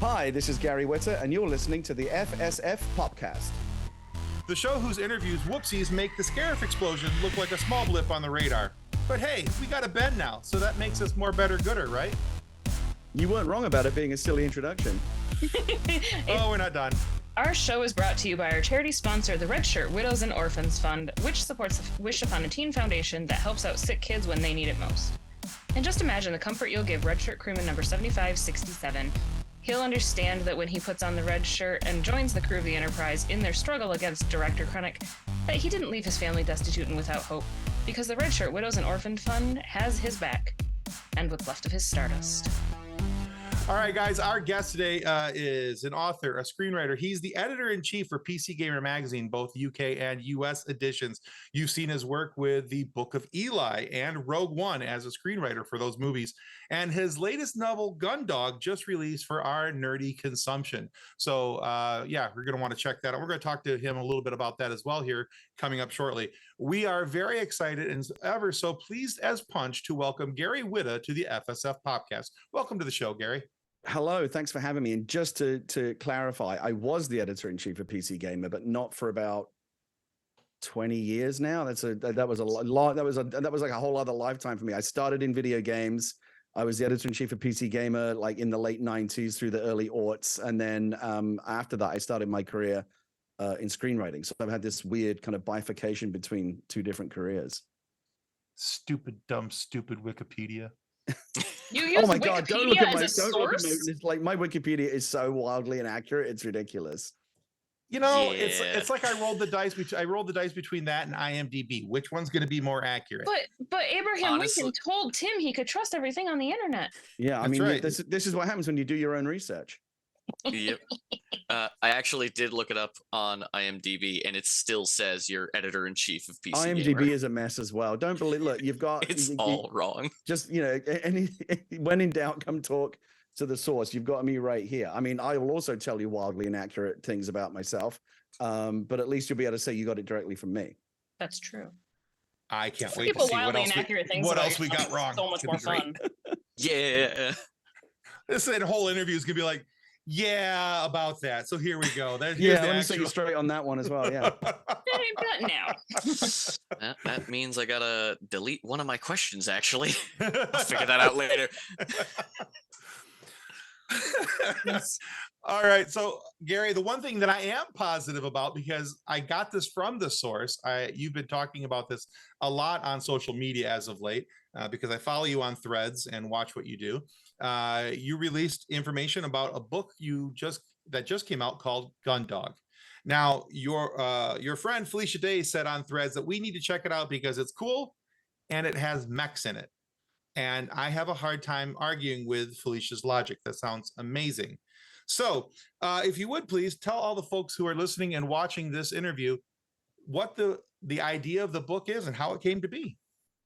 Hi, this is Gary Whitta, and you're listening to the FSF PopCast. The show whose interviews whoopsies make the Scarif explosion look like a small blip on the radar. But hey, we got a Ben now, so that makes us more better gooder, right? You weren't wrong about it being a silly introduction. Oh, we're not done. Our show is brought to you by our charity sponsor, the Red Shirt Widows and Orphans Fund, which supports the Wish Upon a Teen Foundation that helps out sick kids when they need it most. And just imagine the comfort you'll give Red Shirt crewman number 7567. He'll understand that when he puts on the red shirt and joins the crew of the Enterprise in their struggle against Director Krennic, that he didn't leave his family destitute and without hope, because the Red Shirt Widows and Orphan Fund has his back, and what's left of his stardust. All right, guys, our guest today is an author, a screenwriter. He's the editor-in-chief for PC Gamer Magazine, both UK and US editions. You've seen his work with the Book of Eli and Rogue One as a screenwriter for those movies. And his latest novel, Gundog, just released for our nerdy consumption. So, yeah, we're going to want to check that out. We're going to talk to him a little bit about that as well here coming up shortly. We are very excited and ever so pleased as punch to welcome Gary Whitta to the FSF PopCast. Welcome to the show, Gary. Hello, thanks for having me. And just to clarify, I was the editor-in-chief of PC Gamer, but not for about 20 years now. That was like a whole other lifetime for me. I started in video games. I was the editor-in-chief of PC Gamer like in the late 90s through the early aughts. And then after that, I started my career in screenwriting. So I've had this weird kind of bifurcation between two different careers. Stupid, dumb, stupid Wikipedia. You use oh my Wikipedia God! Don't look at my. as a Don't look at source? my. It's like my Wikipedia is so wildly inaccurate. It's ridiculous. You know, Yeah. it's like I rolled the dice. I rolled the dice between that and IMDb. Which one's going to be more accurate? But Abraham Honestly- Lincoln told Tim he could trust everything on the internet. Yeah, I That's mean, right. this is what happens when you do your own research. Yep. I actually did look it up on IMDb, and it still says you're editor-in-chief of PC IMDb Gamer. is a mess as well. Don't believe. Look, you've got. It's you- all wrong. just any when in doubt, come talk to the source. You've got me right here. I mean, I will also tell you wildly inaccurate things about myself, but at least you'll be able to say you got it directly from me. That's true. I can't wait People to see what wildly else inaccurate things. what about else we got yourself. wrong. So much It's more gonna be fun. great. Yeah. This whole interview is gonna be like, yeah, about that. So here we go. Here's Yeah, the let me set you actual- straight on that one as well. Yeah. Not now. That means I gotta delete one of my questions, actually. I'll figure that out later. All right. So, Gary, the one thing that I am positive about, because I got this from the source, you've been talking about this a lot on social media as of late, because I follow you on Threads and watch what you do. You released information about a book that just came out called Gundog. Now, your friend Felicia Day said on Threads that we need to check it out because it's cool and it has mechs in it. And I have a hard time arguing with Felicia's logic. That sounds amazing. So if you would please tell all the folks who are listening and watching this interview what the idea of the book is and how it came to be.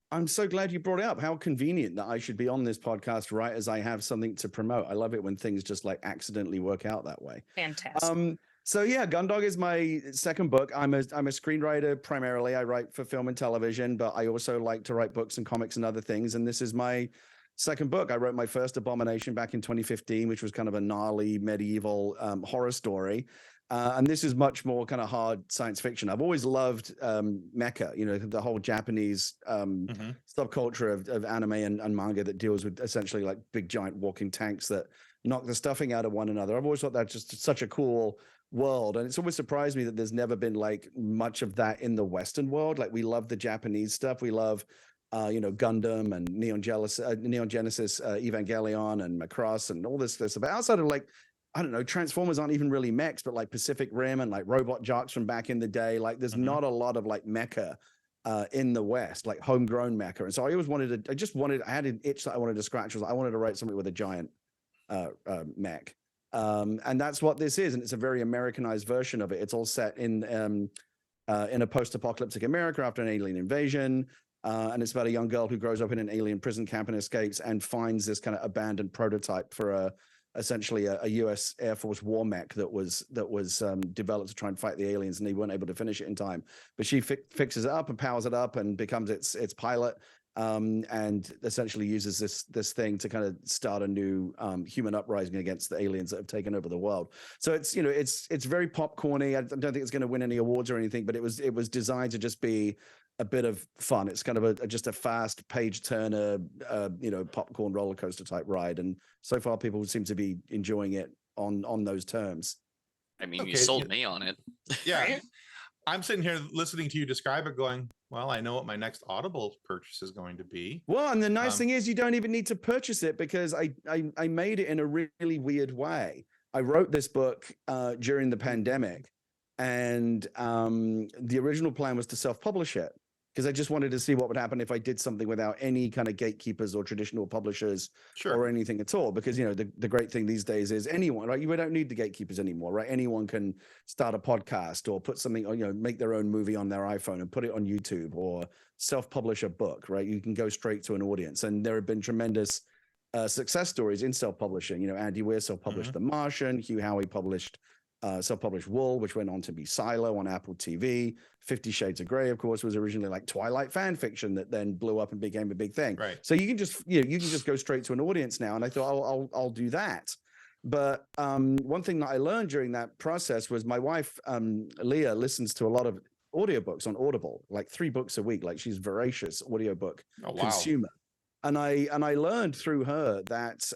I'm so glad you brought it up. How convenient that I should be on this podcast right as I have something to promote. I love it when things just like accidentally work out that way. Fantastic. So yeah, Gundog is my second book. I'm a screenwriter primarily. I write for film and television, but I also like to write books and comics and other things. And this is my second book. I wrote my first Abomination back in 2015, which was kind of a gnarly medieval horror story. And this is much more kind of hard science fiction. I've always loved mecha, the whole Japanese subculture of anime and manga that deals with essentially like big giant walking tanks that knock the stuffing out of one another. I've always thought that's just such a cool world. And it's always surprised me that there's never been like much of that in the Western world. Like we love the Japanese stuff. We love Gundam and Neon Genesis, Evangelion and Macross and all this stuff. But outside of like, I don't know, Transformers aren't even really mechs, but like Pacific Rim and like Robot Jocks from back in the day, like there's not a lot of like mecha in the West, like homegrown mecha. And so I always I had an itch that I wanted to scratch. I wanted to write something with a giant mech. And that's what this is. And it's a very Americanized version of it. It's all set in a post-apocalyptic America after an alien invasion. And it's about a young girl who grows up in an alien prison camp and escapes and finds this kind of abandoned prototype for essentially a U.S. Air Force war mech that was developed to try and fight the aliens, and they weren't able to finish it in time. But she fixes it up and powers it up and becomes its pilot. and essentially uses this thing to kind of start a new human uprising against the aliens that have taken over the world. So it's it's very popcorny. I don't think it's going to win any awards or anything, but it was designed to just be a bit of fun. It's kind of just a fast page turner, popcorn roller coaster type ride, and so far people seem to be enjoying it on those terms. I mean, Okay, you sold me on it. Yeah. Right? I'm sitting here listening to you describe it going, well, I know what my next Audible purchase is going to be. Well, and the nice thing is you don't even need to purchase it, because I made it in a really weird way. I wrote this book during the pandemic, and the original plan was to self-publish it, because I just wanted to see what would happen if I did something without any kind of gatekeepers or traditional publishers or anything at all. Because, the great thing these days is anyone, right? You don't need the gatekeepers anymore, right? Anyone can start a podcast or put something, or, make their own movie on their iPhone and put it on YouTube, or self-publish a book, right? You can go straight to an audience. And there have been tremendous success stories in self-publishing. Andy Weir self-published The Martian, Hugh Howey self-published Wool, which went on to be Silo on Apple TV. 50 Shades of Grey, of course, was originally like Twilight fan fiction that then blew up and became a big thing. Right. So you can just go straight to an audience now. And I thought, I'll do that. But one thing that I learned during that process was my wife, Leah, listens to a lot of audiobooks on Audible, like 3 books a week. Like, she's voracious audiobook consumer. And I learned through her that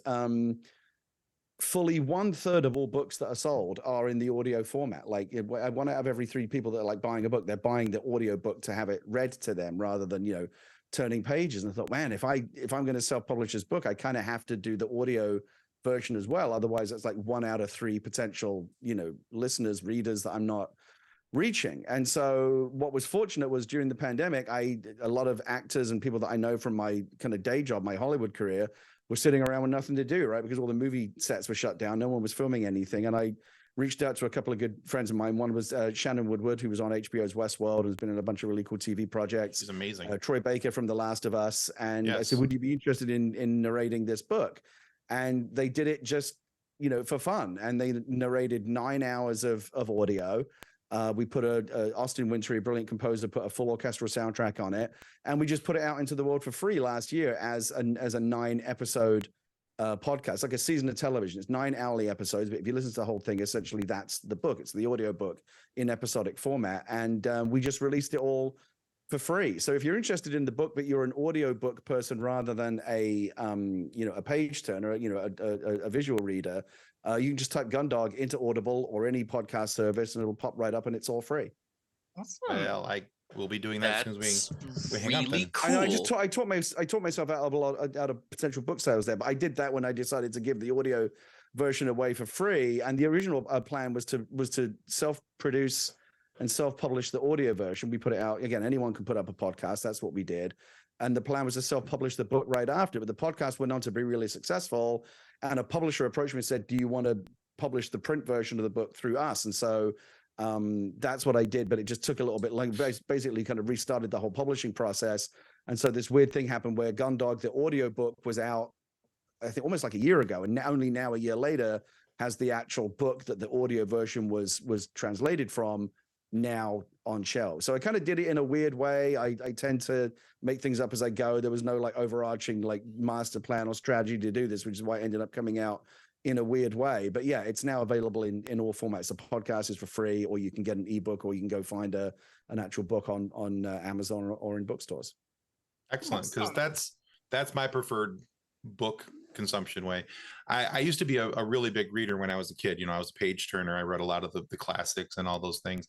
fully 1/3 of all books that are sold are in the audio format. Like, 1 out of every 3 people that are like buying a book, they're buying the audio book to have it read to them rather than, turning pages. And I thought, man, if I'm going to self-publish this book, I kind of have to do the audio version as well. Otherwise, it's like 1 out of 3 potential, listeners, readers that I'm not reaching. And so what was fortunate was during the pandemic, a lot of actors and people that I know from my kind of day job, my Hollywood career, were sitting around with nothing to do, right? Because all the movie sets were shut down. No one was filming anything. And I reached out to a couple of good friends of mine. One was Shannon Woodward, who was on HBO's Westworld and has been in a bunch of really cool TV projects. She's amazing. Troy Baker from The Last of Us. And Yes. I said, would you be interested in narrating this book? And they did it just, for fun. And they narrated 9 hours of audio. We put Austin Wintory, a brilliant composer, put a full orchestral soundtrack on it, and we just put it out into the world for free last year as a 9-episode podcast, like a season of television. It's 9 hourly episodes, but if you listen to the whole thing, essentially that's the book. It's the audio book in episodic format, and we just released it all for free. So if you're interested in the book, but you're an audio book person rather than a page turner, a visual reader, you can just type Gundog into Audible or any podcast service, and it'll pop right up, and it's all free. Awesome. Well, I will be doing that as soon as we hang up. Really Then. cool. I know, I taught myself out of potential book sales there, but I did that when I decided to give the audio version away for free. And the original plan was to self-produce and self-publish the audio version. We put it out again. Anyone can put up a podcast. That's what we did. And the plan was to self-publish the book right after. But the podcast went on to be really successful. And a publisher approached me and said, do you want to publish the print version of the book through us? And so that's what I did. But it just took a little bit long, basically kind of restarted the whole publishing process. And so this weird thing happened where Gundog, the audio book, was out, I think, almost like a year ago. And only now, a year later, has the actual book that the audio version was translated from now on shelves. So I kind of did it in a weird way. I tend to make things up as I go. There was no like overarching like master plan or strategy to do this, which is why it ended up coming out in a weird way. But yeah, it's now available in all formats. The podcast is for free, or you can get an ebook, or you can go find an actual book on Amazon or in bookstores. Excellent, because that's my preferred book consumption way. I used to be a really big reader when I was a kid. I was a page turner. I read a lot of the classics and all those things.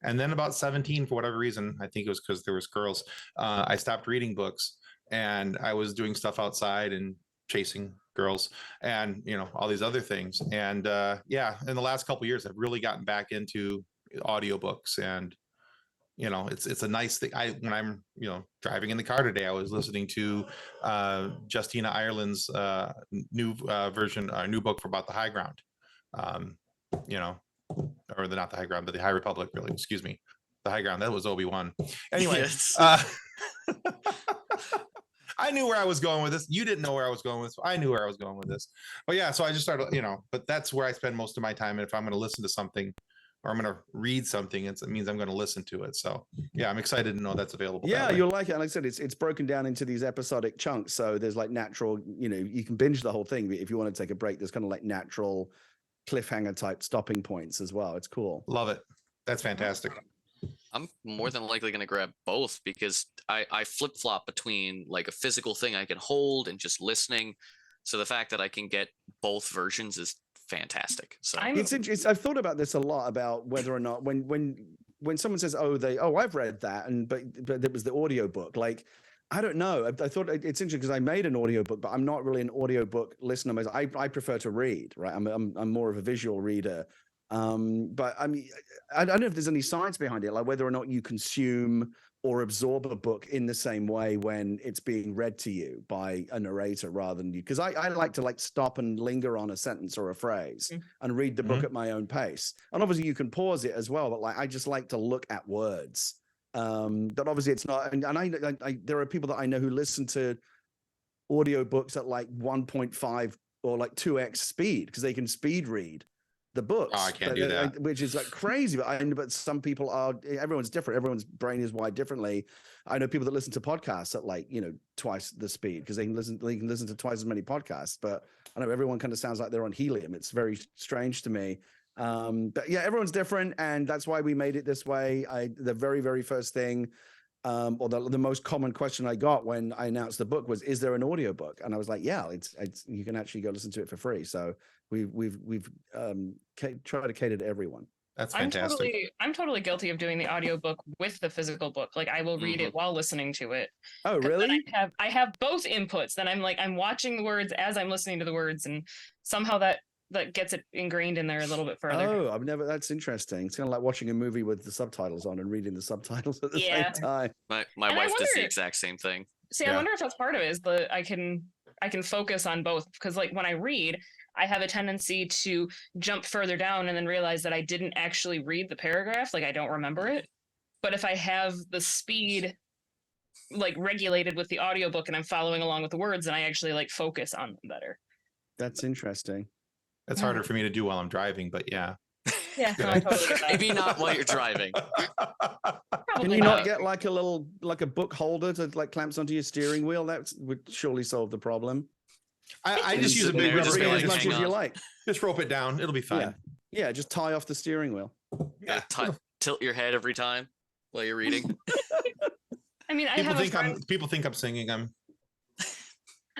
And then about 17, for whatever reason, I think it was because there was girls, I stopped reading books, and I was doing stuff outside and chasing girls and all these other things. And in the last couple of years, I've really gotten back into audiobooks, and it's a nice thing. When I'm driving in the car today, I was listening to Justina Ireland's new version, new book about the High Ground, or not the High Ground, but the High Republic, really, excuse me, the High Ground. That was Obi-Wan. Anyway, Yes. I knew where I was going with this. You didn't know where I was going with this. I knew where I was going with this. But yeah, so I just started, but that's where I spend most of my time. And if I'm going to listen to something or I'm going to read something, it means I'm going to listen to it. So yeah, I'm excited to know that's available. Yeah, you'll like it. And like I said, it's broken down into these episodic chunks. So there's like natural, you can binge the whole thing. But if you want to take a break, there's kind of like natural cliffhanger type stopping points as well. It's cool. Love it. That's fantastic. I'm more than likely going to grab both because I flip flop between like a physical thing I can hold and just listening. So the fact that I can get both versions is fantastic. So it's I've thought about this a lot about whether or not when someone says, I've read that, but it was the audiobook. Like, I don't know. I thought it's interesting because I made an audiobook, but I'm not really an audiobook listener. I prefer to read, right? I'm more of a visual reader. But I mean, I don't know if there's any science behind it, like whether or not you consume or absorb a book in the same way when it's being read to you by a narrator rather than you. Because I like to like stop and linger on a sentence or a phrase and read the book at my own pace. And obviously you can pause it as well, but like I just like to look at words. But obviously it's not. And I there are people that I know who listen to audiobooks at like 1.5 or like 2x speed because they can speed read the books. Oh, I can't do that. Which is like crazy. But some people everyone's different. Everyone's brain is wired differently. I know people that listen to podcasts at like, twice the speed because they can listen to twice as many podcasts. But I know everyone kind of sounds like they're on helium. It's very strange to me. But yeah, everyone's different. And that's why we made it this way. The very, very first thing, or the most common question I got when I announced the book was, is there an audiobook? And I was like, yeah, it's you can actually go listen to it for free. So we've tried to cater to everyone. That's fantastic. I'm totally guilty of doing the audiobook with the physical book. Like I will read it while listening to it. Oh, really? I have both inputs. Then I'm watching the words as I'm listening to the words, and somehow that gets it ingrained in there a little bit further. Oh, that's interesting. It's kind of like watching a movie with the subtitles on and reading the subtitles at the same time. My wife does the exact same thing. See, I wonder if that's part of it, is that I can focus on both, because like when I read, I have a tendency to jump further down and then realize that I didn't actually read the paragraph, like I don't remember it. But if I have the speed like regulated with the audiobook and I'm following along with the words, then I actually like focus on them better. That's interesting. That's harder for me to do while I'm driving, but yeah. Yeah, no, I totally get that. Maybe not while you're driving. Can you not get like a book holder to like clamps onto your steering wheel? That would surely solve the problem. I just use a big rubber band as much as you like. Just rope it down. It'll be fine. Yeah, just tie off the steering wheel. Yeah, tilt your head every time while you're reading. I mean, people think I'm singing. I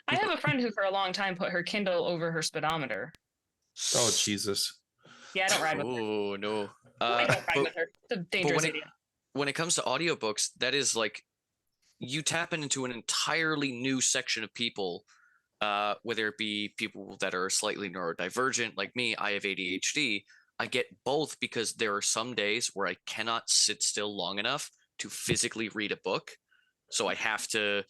have a friend who for a long time put her Kindle over her speedometer. Oh, Jesus. Yeah, I don't ride with her. Oh, no. I don't ride with her. It's a dangerous idea. When it comes to audiobooks, that is like you tap into an entirely new section of people, whether it be people that are slightly neurodivergent like me. I have ADHD. I get both because there are some days where I cannot sit still long enough to physically read a book. So I have to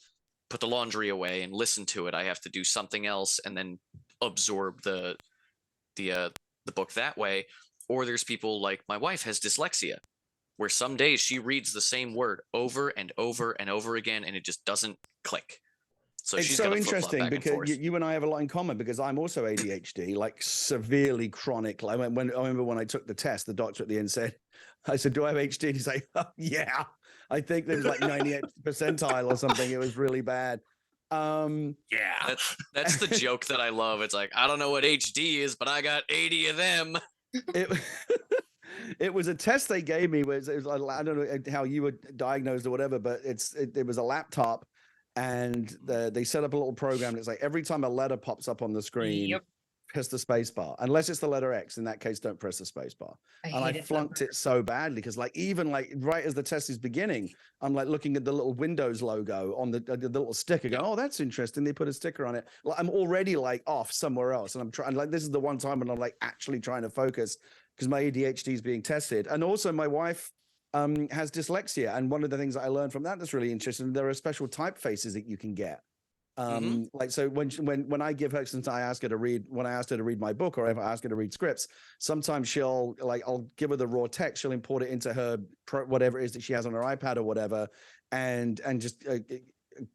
put the laundry away and listen to it. I have to do something else and then absorb the book that way. Or there's people like my wife has dyslexia, where some days she reads the same word over and over and over again and it just doesn't click. So it's she's so interesting because you and I have a lot in common, because I'm also ADHD, like severely chronic. Like I remember when I took the test, the doctor at the end said, I said, do I have HD? And he's like, oh, yeah, I think there was like 98th percentile or something. It was really bad. Yeah, that's the joke that I love. It's like, I don't know what HD is, but I got 80 of them. It was a test they gave me. It was I don't know how you were diagnosed or whatever, but it was a laptop, and they set up a little program. And it's like every time a letter pops up on the screen, press the space bar. Unless it's the letter X, in that case, don't press the space bar. I flunked it so badly because like even like right as the test is beginning, I'm like looking at the little Windows logo on the little sticker, going, oh, that's interesting. They put a sticker on it. Like, I'm already like off somewhere else, and I'm trying. Like this is the one time when I'm like actually trying to focus because my ADHD is being tested, and also my wife has dyslexia, and one of the things that I learned from that's really interesting. There are special typefaces that you can get. Like so when I give her, since I ask her to read, when I asked her to read my book, or if I ask her to read scripts, sometimes I'll give her the raw text, she'll import it into her whatever it is that she has on her iPad or whatever, and just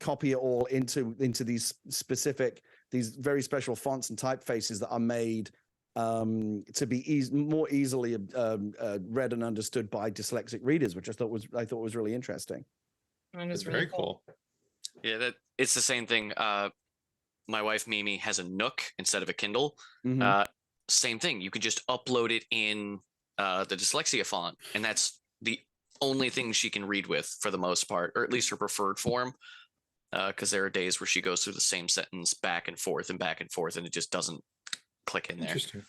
copy it all into these very special fonts and typefaces that are made to be more easily read and understood by dyslexic readers, which I thought was really interesting. That is It's really very cool. Yeah, that it's the same thing. My wife Mimi has a Nook instead of a Kindle. Mhm. Same thing. You could just upload it in the dyslexia font, and that's the only thing she can read with for the most part, or at least her preferred form. Because there are days where she goes through the same sentence back and forth, and it just doesn't click in there. Interesting.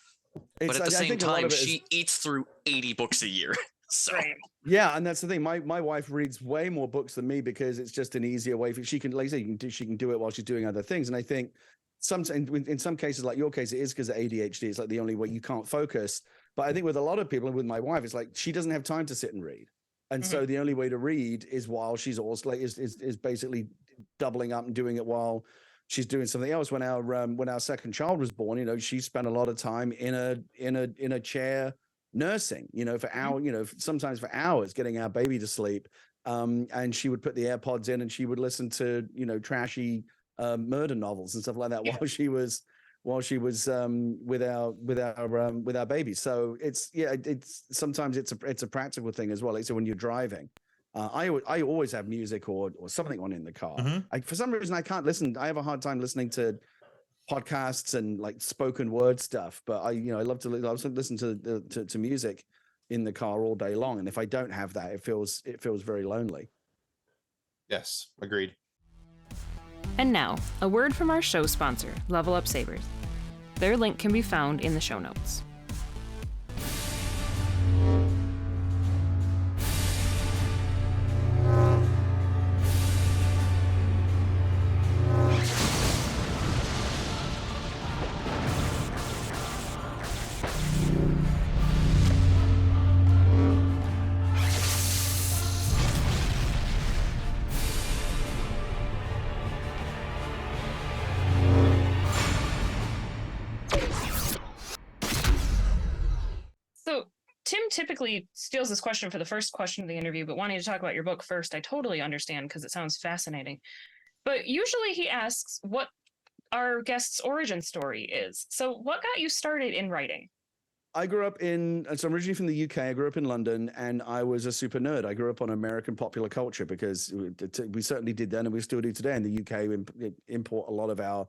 But at the I same think a lot time, of it is, she eats through 80 books a year. So right. yeah, and that's the thing. My wife reads way more books than me because it's just an easier way for she can, like I say, she can do it while she's doing other things. And I think in some cases, like your case, it is because of ADHD. It's like the only way you can't focus. But I think with a lot of people, and with my wife, it's like she doesn't have time to sit and read, and so the only way to read is while she's also like is basically doubling up and doing it while she's doing something else. When our second child was born, you know, she spent a lot of time in a chair nursing, you know, for hours, you know, sometimes for hours, getting our baby to sleep. And she would put the AirPods in and she would listen to, you know, trashy murder novels and stuff like that while she was with our baby. So it's sometimes it's a practical thing as well. Like, so when you're driving, I always have music or something on in the car. For some reason I can't listen. I have a hard time listening to podcasts and like spoken word stuff, but I love to listen to music in the car all day long. And if I don't have that, it feels very lonely. Yes, agreed. And now, a word from our show sponsor, Level Up Sabers. Their link can be found in the show notes. So Tim typically steals this question for the first question of the interview, but wanting to talk about your book first, I totally understand because it sounds fascinating. But usually he asks what our guest's origin story is. So what got you started in writing? I grew up so I'm originally from the UK. I grew up in London, and I was a super nerd. I grew up on American popular culture because we certainly did then, and we still do today. In the UK, we import a lot of our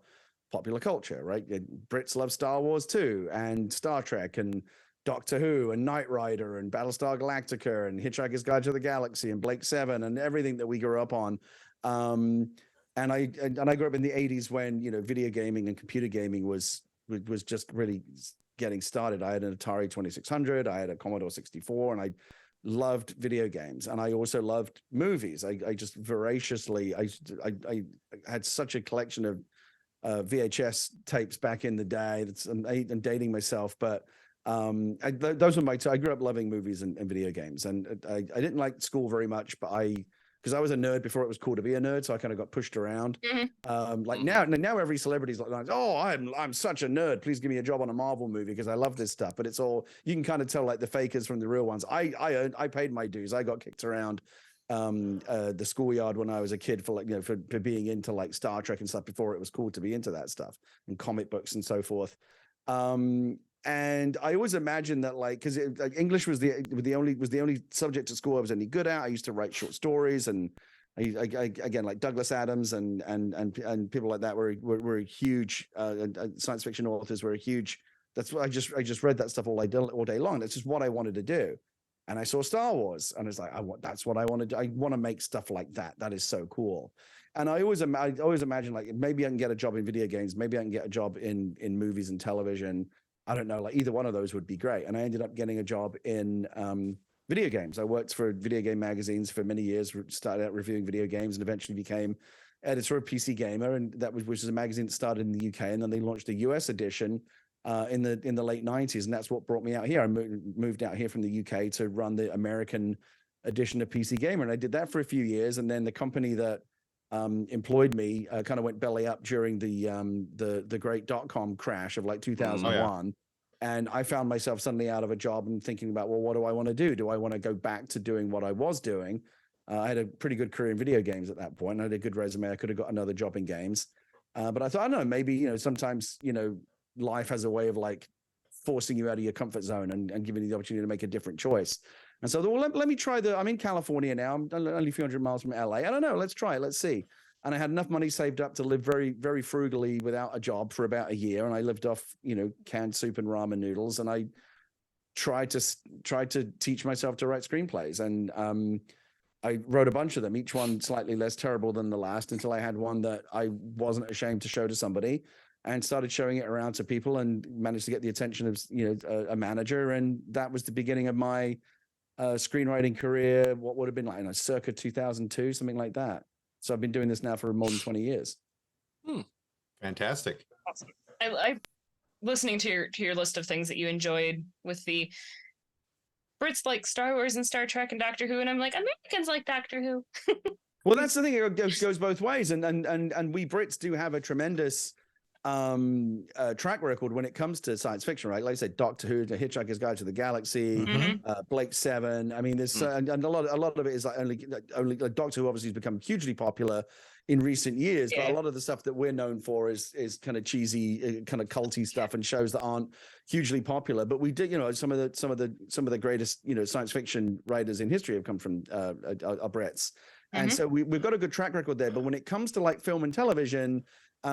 popular culture, right? Brits love Star Wars too, and Star Trek, and Doctor Who, and Knight Rider, and Battlestar Galactica, and Hitchhiker's Guide to the Galaxy, and Blake Seven, and everything that we grew up on. And I grew up in the 80s when, you know, video gaming and computer gaming was just really getting started. I had an Atari 2600, I had a Commodore 64, and I loved video games. And I also loved movies. I just voraciously, I had such a collection of VHS tapes back in the day. I'm dating myself, but those were I grew up loving movies and video games. And I didn't like school very much, but because I was a nerd before it was cool to be a nerd, so I kind of got pushed around. Now every celebrity's like, oh, I'm such a nerd. Please give me a job on a Marvel movie because I love this stuff. But it's all, you can kind of tell like the fakers from the real ones. I paid my dues. I got kicked around the schoolyard when I was a kid for for being into like Star Trek and stuff before it was cool to be into that stuff, and comic books and so forth. And I always imagined that, like, because English was the only subject at school I was any good at. I used to write short stories, and I again, like Douglas Adams and people like that were huge science fiction authors. Were a huge. That's what I just read that stuff all day long. That's just what I wanted to do. And I saw Star Wars, and it's like, that's what I want to do. I want to make stuff like that. That is so cool. And I always imagine like maybe I can get a job in video games, maybe I can get a job in movies and television. I don't know, like either one of those would be great. And I ended up getting a job in video games. I worked for video game magazines for many years, started out reviewing video games, and eventually became editor of PC Gamer, and which is a magazine that started in the UK, and then they launched a US edition in the late 90s, and that's what brought me out here. I moved out here from the UK to run the American edition of PC Gamer, and I did that for a few years, and then the company that employed me kind of went belly up during the great .com crash of like 2001. And I found myself suddenly out of a job and thinking about, well, what do I want to do? Do I want to go back to doing what I was doing? I had a pretty good career in video games at that point. I had a good resume. I could have got another job in games. But I thought, I don't know, maybe, sometimes, life has a way of like forcing you out of your comfort zone and giving you the opportunity to make a different choice. And so, well, let me try I'm in California now. I'm only a few hundred miles from LA. I don't know. Let's try it. Let's see. And I had enough money saved up to live very, very frugally without a job for about a year. And I lived off, canned soup and ramen noodles. And I tried to teach myself to write screenplays. And I wrote a bunch of them, each one slightly less terrible than the last, until I had one that I wasn't ashamed to show to somebody, and started showing it around to people and managed to get the attention of, a manager. And that was the beginning of my screenwriting career. What would have been like, circa 2002, something like that. So I've been doing this now for more than 20 years. Fantastic. Awesome. I listening to your list of things that you enjoyed with the Brits like Star Wars and Star Trek and Doctor Who, and I'm like, Americans like Doctor Who. Well, that's the thing. It goes both ways, and we Brits do have a tremendous track record when it comes to science fiction, right? Like I said, Doctor Who, The Hitchhiker's Guide to the Galaxy, Blake Seven. I mean, there's and a lot of it is like only like Doctor Who obviously has become hugely popular in recent years, but a lot of the stuff that we're known for is kind of cheesy, kind of culty stuff and shows that aren't hugely popular. But we did, some of the greatest science fiction writers in history have come from are Brits, and so we've got a good track record there. But when it comes to like film and television,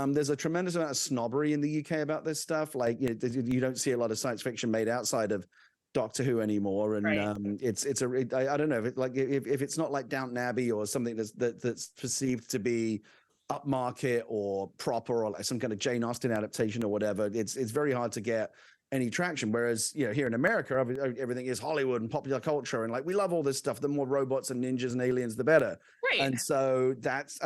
there's a tremendous amount of snobbery in the UK about this stuff. Like you don't see a lot of science fiction made outside of Doctor Who anymore, and I don't know if it's not like Downton Abbey or something that's perceived to be upmarket or proper, or like some kind of Jane Austen adaptation or whatever. It's very hard to get any traction. Whereas here in America, everything is Hollywood and popular culture, and like we love all this stuff. The more robots and ninjas and aliens, the better. Right. And so that's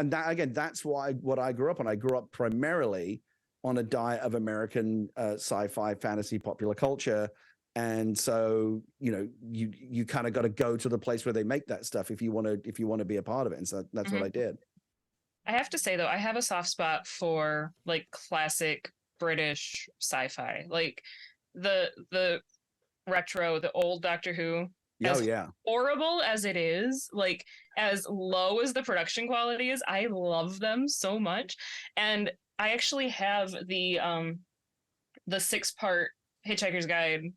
what I grew up on. I grew up primarily on a diet of American sci-fi, fantasy, popular culture. And so, you kind of got to go to the place where they make that stuff if you want to be a part of it. And so that's what I did. I have to say though, I have a soft spot for like classic British sci-fi, like the retro, the old Doctor Who. Horrible as it is, like as low as the production quality is, I love them so much. And I actually have the 6-part Hitchhiker's Guide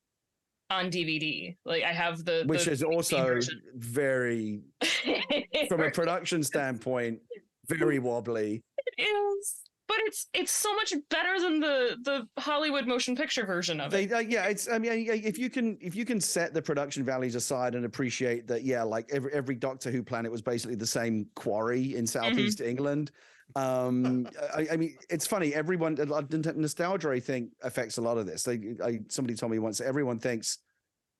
on DVD. Like I have which is also very, from a production standpoint, very wobbly. It is, but it's so much better than the Hollywood motion picture version of it. If you can set the production values aside and appreciate that, like every Doctor Who planet was basically the same quarry in Southeast England. I mean, it's funny. Everyone, nostalgia, I think, affects a lot of this. Somebody told me once, everyone thinks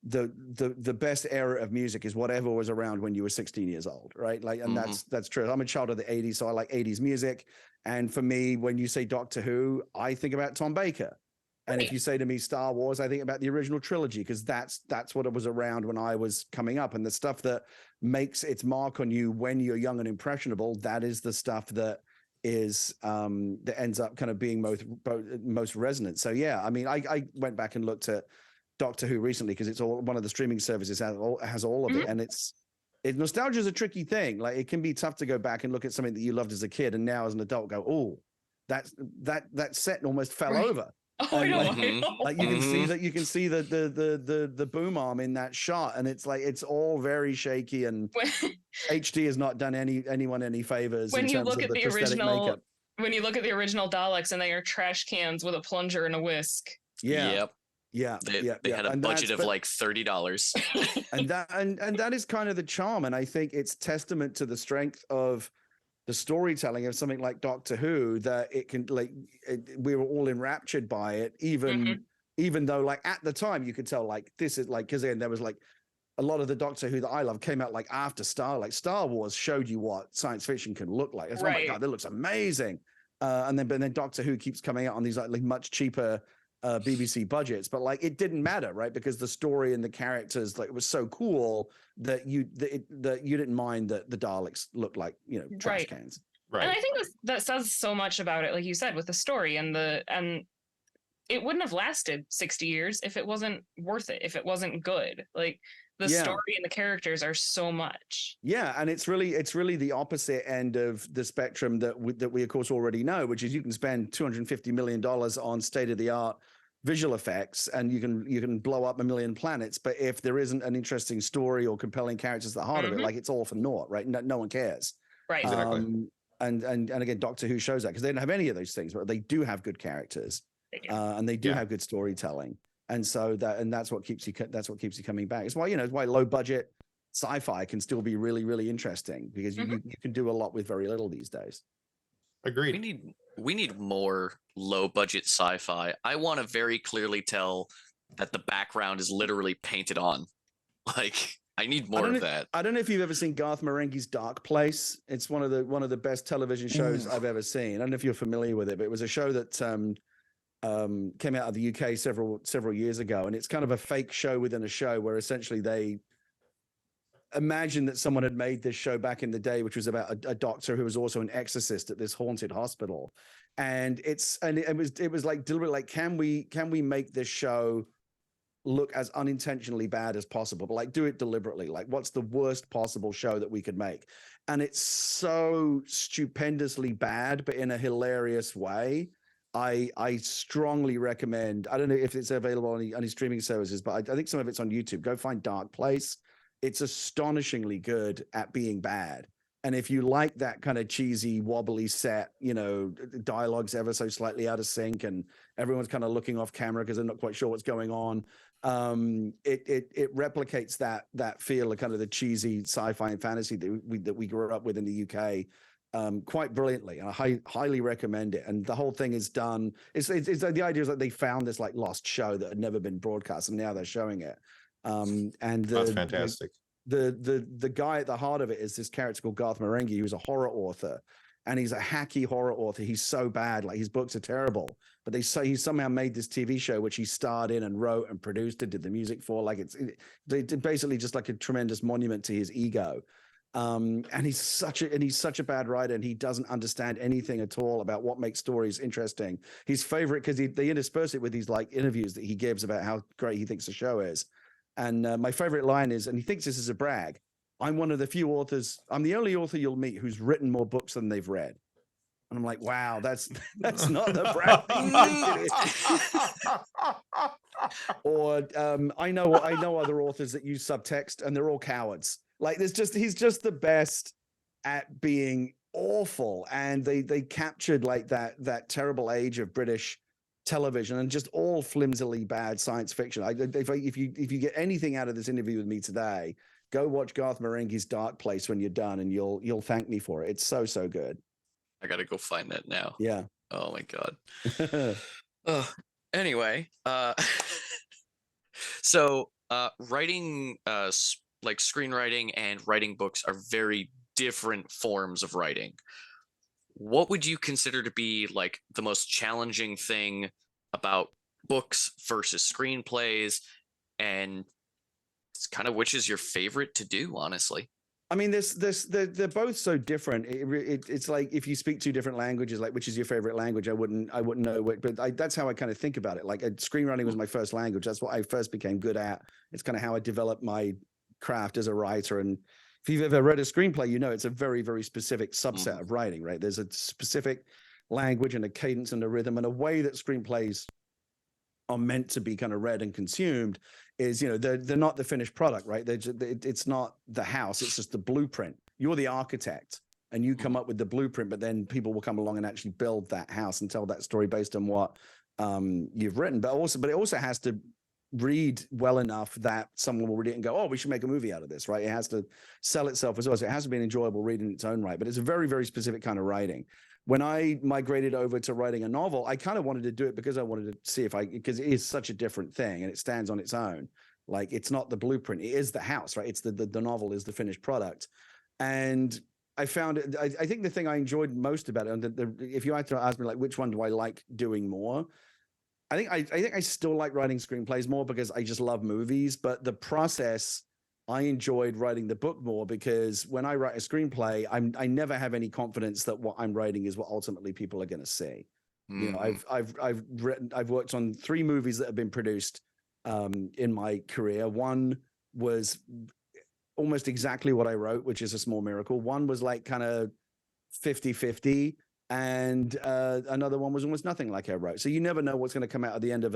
the best era of music is whatever was around when you were 16 years old, right? Like, and that's true. I'm a child of the 80s, so I like 80s music. And for me, when you say Doctor Who, I think about Tom Baker. And if you say to me Star Wars, I think about the original trilogy, because that's what it was around when I was coming up. And the stuff that makes its mark on you when you're young and impressionable, that is the stuff that is that ends up kind of being most resonant. So I mean, I went back and looked at Doctor Who recently because it's all one of the streaming services has all of it, and nostalgia is a tricky thing. Like it can be tough to go back and look at something that you loved as a kid and now as an adult go, oh, that set almost fell over. Oh, I know. Like you can see the boom arm in that shot, and it's like it's all very shaky, and HD has not done anyone any favors. When in you terms look of at the original makeup. When you look at the original Daleks, and they are trash cans with a plunger and a whisk. They had a budget of like $30. and that is kind of the charm, and I think it's testament to the strength of the storytelling of something like Doctor Who, that it can we were all enraptured by it, even though like at the time you could tell like this is like, because then there was like a lot of the Doctor Who that I love came out like after Star Wars showed you what science fiction can look like. It's, oh my God, that looks amazing. But then Doctor Who keeps coming out on these like much cheaper BBC budgets, but like it didn't matter, right? Because the story and the characters like was so cool that you didn't mind that the Daleks looked like trash cans. Right. And I think that says so much about it, like you said, with the story and it wouldn't have lasted 60 years if it wasn't worth it, if it wasn't good. Like the story and the characters are so much. Yeah, and it's really the opposite end of the spectrum that we of course already know, which is you can spend $250 million on state of the art visual effects and you can blow up a million planets, but if there isn't an interesting story or compelling characters at the heart of it, like it's all for naught, right? No one cares. Right. Exactly. And again, Doctor Who shows that because they don't have any of those things, but they do have good characters, They do. and they do have good storytelling, and so that's what keeps you coming back. It's why it's why low budget sci-fi can still be really, really interesting because you can do a lot with very little these days. Agreed. We need more low budget sci-fi. I want to very clearly tell that the background is literally painted on. Like, I need more of that. I don't know if you've ever seen Garth Marenghi's Dark Place. It's one of the best television shows I've ever seen. I don't know if you're familiar with it, but it was a show that came out of the UK several years ago, and it's kind of a fake show within a show where essentially they imagine that someone had made this show back in the day, which was about a doctor who was also an exorcist at this haunted hospital. And it was like deliberately like, can we make this show look as unintentionally bad as possible, but like do it deliberately? Like, what's the worst possible show that we could make? And it's so stupendously bad, but in a hilarious way. I strongly recommend. I don't know if it's available on any streaming services, but I think some of it's on YouTube. Go find Dark Place. It's astonishingly good at being bad. And if you like that kind of cheesy, wobbly set, dialogue's ever so slightly out of sync and everyone's kind of looking off camera because they're not quite sure what's going on, it replicates that feel of kind of the cheesy sci-fi and fantasy that we grew up with in the UK quite brilliantly. And I highly recommend it. And the whole thing is done. It's the idea is that they found this like lost show that had never been broadcast and now they're showing it. And That's fantastic. The guy at the heart of it is this character called Garth Marenghi, who's a horror author, and he's a hacky horror author. He's so bad, like his books are terrible, but they say he somehow made this TV show which he starred in and wrote and produced and did the music for. Like it's basically just like a tremendous monument to his ego. And he's such a bad writer, and he doesn't understand anything at all about what makes stories interesting. His favorite, because they intersperse it with these like interviews that he gives about how great he thinks the show is. And my favorite line is, and he thinks this is a brag, I'm one of the few authors, I'm the only author you'll meet who's written more books than they've read. And I'm like, wow, that's not the brag thing. Or I know other authors that use subtext and they're all cowards. Like he's just the best at being awful. And they captured like that terrible age of British television and just all flimsily bad science fiction. If you get anything out of this interview with me today, go watch Garth Marenghi's Dark Place when you're done, and you'll thank me for it. It's so good. I gotta go find that now. Yeah. Oh my god. Anyway, so writing, like screenwriting and writing books are very different forms of writing. What would you consider to be like the most challenging thing about books versus screenplays, and it's kind of which is your favorite to do, honestly? I mean, they're both so different. It's like if you speak two different languages, like which is your favorite language? I wouldn't know what, but that's how I kind of think about it. Like screenwriting was my first language. That's what I first became good at. It's kind of how I developed my craft as a writer. And if you've ever read a screenplay, it's a very, very specific subset of writing, right? There's a specific language and a cadence and a rhythm and a way that screenplays are meant to be kind of read and consumed is, they're not the finished product, right? It's not the house, it's just the blueprint. You're the architect and you come up with the blueprint, but then people will come along and actually build that house and tell that story based on what you've written. But it also has to read well enough that someone will read it and go, oh, we should make a movie out of this, right? It has to sell itself as well. So it has to be an enjoyable read in its own right, but it's a very, very specific kind of writing. When I migrated over to writing a novel, I kind of wanted to do it because I wanted to see because it is such a different thing and it stands on its own. Like it's not the blueprint, it is the house, right? It's the novel is the finished product. And I found it, I think the thing I enjoyed most about it, and if you had to ask me like, which one do I like doing more? I think I still like writing screenplays more because I just love movies, but the process, I enjoyed writing the book more because when I write a screenplay, I never have any confidence that what I'm writing is what ultimately people are going to see. I've worked on 3 movies that have been produced in my career. One was almost exactly what I wrote, which is a small miracle. One was like kind of 50-50. And another one was almost nothing like I wrote. So you never know what's going to come out at the end of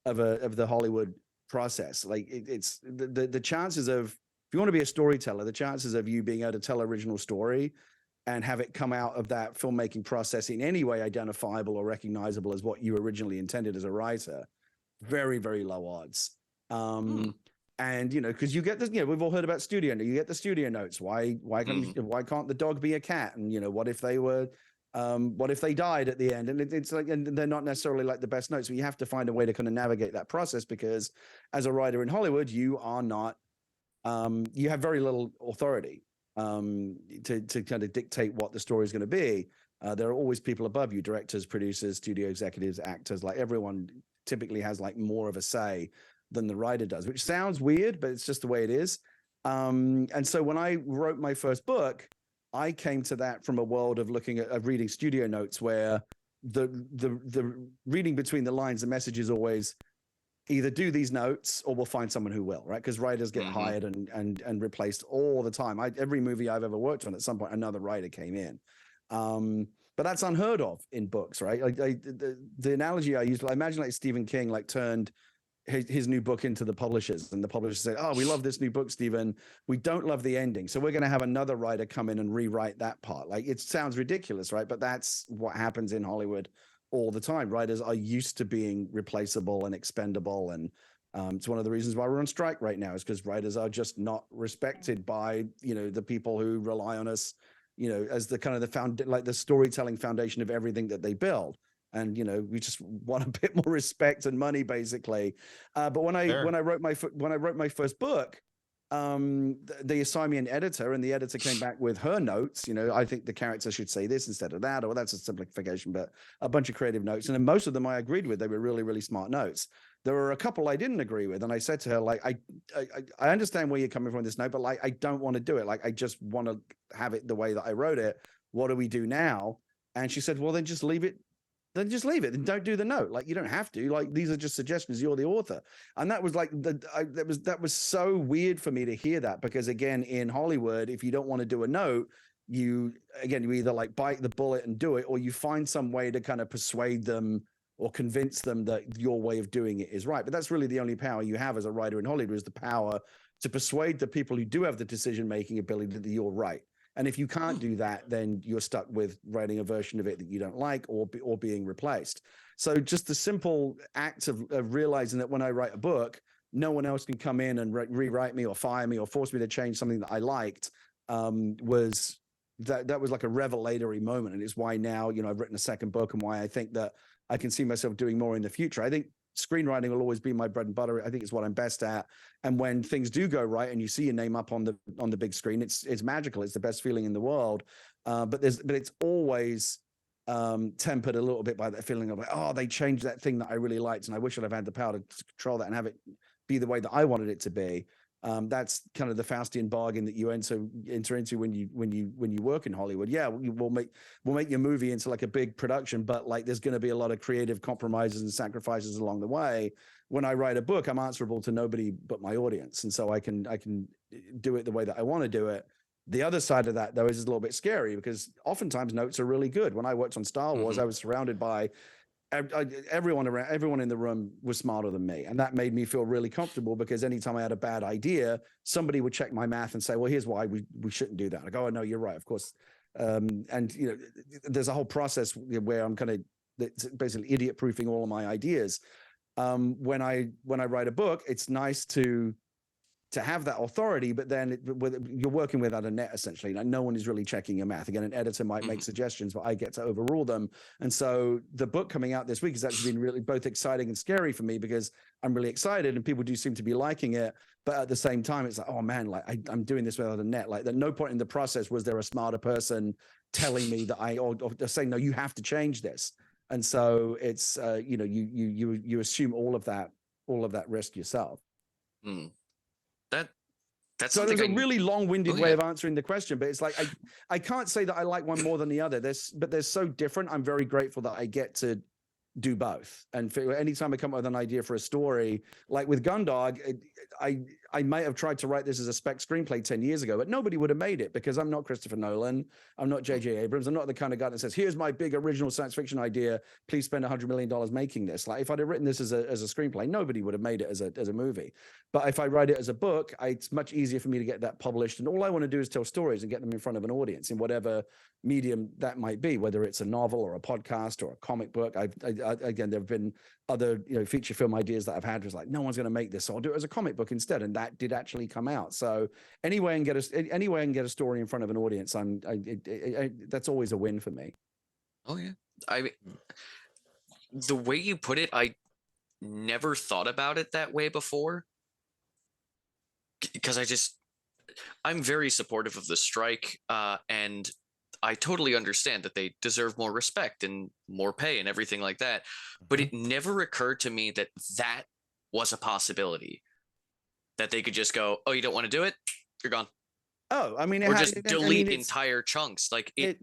of the Hollywood process. Like it's the chances of, if you want to be a storyteller, the chances of you being able to tell original story and have it come out of that filmmaking process in any way identifiable or recognizable as what you originally intended as a writer, very, very low odds. And, you know, because you get this, you know, we've all heard about you get the studio notes. Why can't the dog be a cat? And, you know, what if they died at the end? And it's like, and they're not necessarily like the best notes, but you have to find a way to kind of navigate that process, because as a writer in Hollywood, you are not, you have very little authority to kind of dictate what the story is going to be. There are always people above you, directors, producers, studio executives, actors, like everyone typically has like more of a say than the writer does, which sounds weird, but it's just the way it is. And so when I wrote my first book, I came to that from a world of looking at reading studio notes, where the reading between the lines, the message is always either do these notes or we'll find someone who will, right? Because writers get hired and replaced all the time. Every movie I've ever worked on, at some point another writer came in. But that's unheard of in books, right? Like the analogy I used, I imagine like Stephen King like turned his new book into the publishers, and the publishers say, oh, we love this new book, Stephen, we don't love the ending, so we're going to have another writer come in and rewrite that part. Like, it sounds ridiculous, right? But that's what happens in Hollywood all the time. Writers are used to being replaceable and expendable, and it's one of the reasons why we're on strike right now, is because writers are just not respected by, you know, the people who rely on us, you know, as the kind of the storytelling foundation of everything that they build. And, you know, we just want a bit more respect and money, basically. But when I wrote my first book, they assigned me an editor, and the editor came back with her notes. You know, I think the character should say this instead of that, or that's a simplification, but a bunch of creative notes. And then most of them I agreed with. They were really, really smart notes. There were a couple I didn't agree with. And I said to her, like, I understand where you're coming from this note, but like, I don't want to do it. Like, I just want to have it the way that I wrote it. What do we do now? And she said, well, then just leave it. Then just leave it and don't do the note. Like, you don't have to. Like, these are just suggestions. You're the author. And that was like that was so weird for me to hear that, because again, in Hollywood, if you don't want to do a note, you either like bite the bullet and do it, or you find some way to kind of persuade them or convince them that your way of doing it is right. But that's really the only power you have as a writer in Hollywood, is the power to persuade the people who do have the decision-making ability that you're right. And if you can't do that, then you're stuck with writing a version of it that you don't like, or being replaced. So just the simple act of realizing that when I write a book, no one else can come in and rewrite me or fire me or force me to change something that I liked, was like a revelatory moment. And it's why now, you know, I've written a second book, and why I think that I can see myself doing more in the future. I think screenwriting will always be my bread and butter. I think it's what I'm best at. And when things do go right and you see your name up on the big screen, it's magical. It's the best feeling in the world. But it's always tempered a little bit by that feeling of like, oh, they changed that thing that I really liked, and I wish I'd have had the power to control that and have it be the way that I wanted it to be. That's kind of the Faustian bargain that you enter into when you work in Hollywood. Yeah, we'll make your movie into like a big production, but like there's going to be a lot of creative compromises and sacrifices along the way. When I write a book, I'm answerable to nobody but my audience, and so I can do it the way that I want to do it. The other side of that, though, is a little bit scary, because oftentimes notes are really good. When I worked on Star Wars, I was surrounded by everyone in the room was smarter than me, and that made me feel really comfortable, because anytime I had a bad idea, somebody would check my math and say, well, here's why we shouldn't do that. I go, oh no, you're right, of course. And you know, there's a whole process where I'm kind of basically idiot proofing all of my ideas. When I write a book, it's nice to have that authority, but then you're working without a net, essentially. Like, no one is really checking your math. Again, an editor might make suggestions, but I get to overrule them. And so the book coming out this week has actually been really both exciting and scary for me, because I'm really excited and people do seem to be liking it. But at the same time, it's like, oh man, like I'm doing this without a net. Like, at no point in the process was there a smarter person telling me that or saying, no, you have to change this. And so it's, you know, you assume all of that risk yourself. That's so there's a really long-winded way of answering the question, but it's like I can't say that I like one more than the other. But they're so different. I'm very grateful that I get to do both. And for anytime I come up with an idea for a story, like with Gundog, I I might have tried to write this as a spec screenplay 10 years ago, but nobody would have made it because I'm not Christopher Nolan. I'm not J.J. Abrams. I'm not the kind of guy that says, here's my big original science fiction idea. Please spend $100 million making this. Like if I'd have written this as a screenplay, nobody would have made it as a movie. But if I write it as a book, it's much easier for me to get that published. And all I want to do is tell stories and get them in front of an audience in whatever medium that might be, whether it's a novel or a podcast or a comic book. Again, there have been other feature film ideas that I've had was like, no one's going to make this, so I'll do it as a comic book instead, and that did actually come out. So anyway, and get a story in front of an audience, that's always a win for me. Oh yeah, the way you put it, I never thought about it that way before, because I'm very supportive of the strike, and I totally understand that they deserve more respect and more pay and everything like that. But it never occurred to me that that was a possibility, that they could just go, oh, you don't want to do it? You're gone. Oh, I mean, or just delete entire chunks. Like I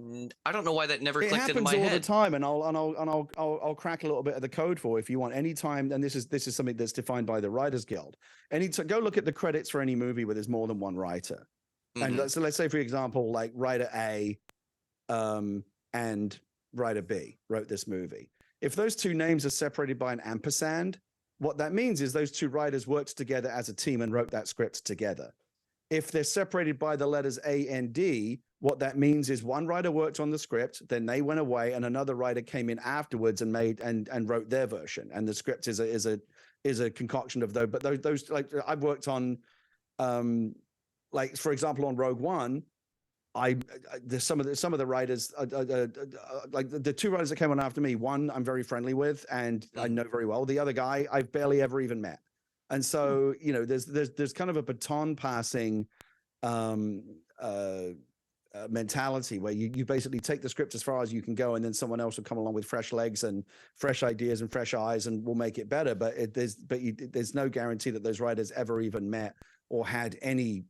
don't know why that never clicked into my head. It happens all the time, and I'll crack a little bit of the code for if you want. Anytime, and this is something that's defined by the Writers Guild. Go look at the credits for any movie where there's more than one writer. And so let's say, for example, like writer A and writer B wrote this movie. If those two names are separated by an ampersand, what that means is those two writers worked together as a team and wrote that script together. If they're separated by the letters A and D, what that means is one writer worked on the script, then they went away, and another writer came in afterwards and made and wrote their version. And the script is a concoction of those. But those like I've worked on, like for example, on Rogue One. There's some of the writers, like the two writers that came on after me. One I'm very friendly with and I know very well. The other guy I've barely ever even met. And so there's kind of a baton passing mentality where you basically take the script as far as you can go, and then someone else will come along with fresh legs and fresh ideas and fresh eyes and will make it better. But there's no guarantee that those writers ever even met or had any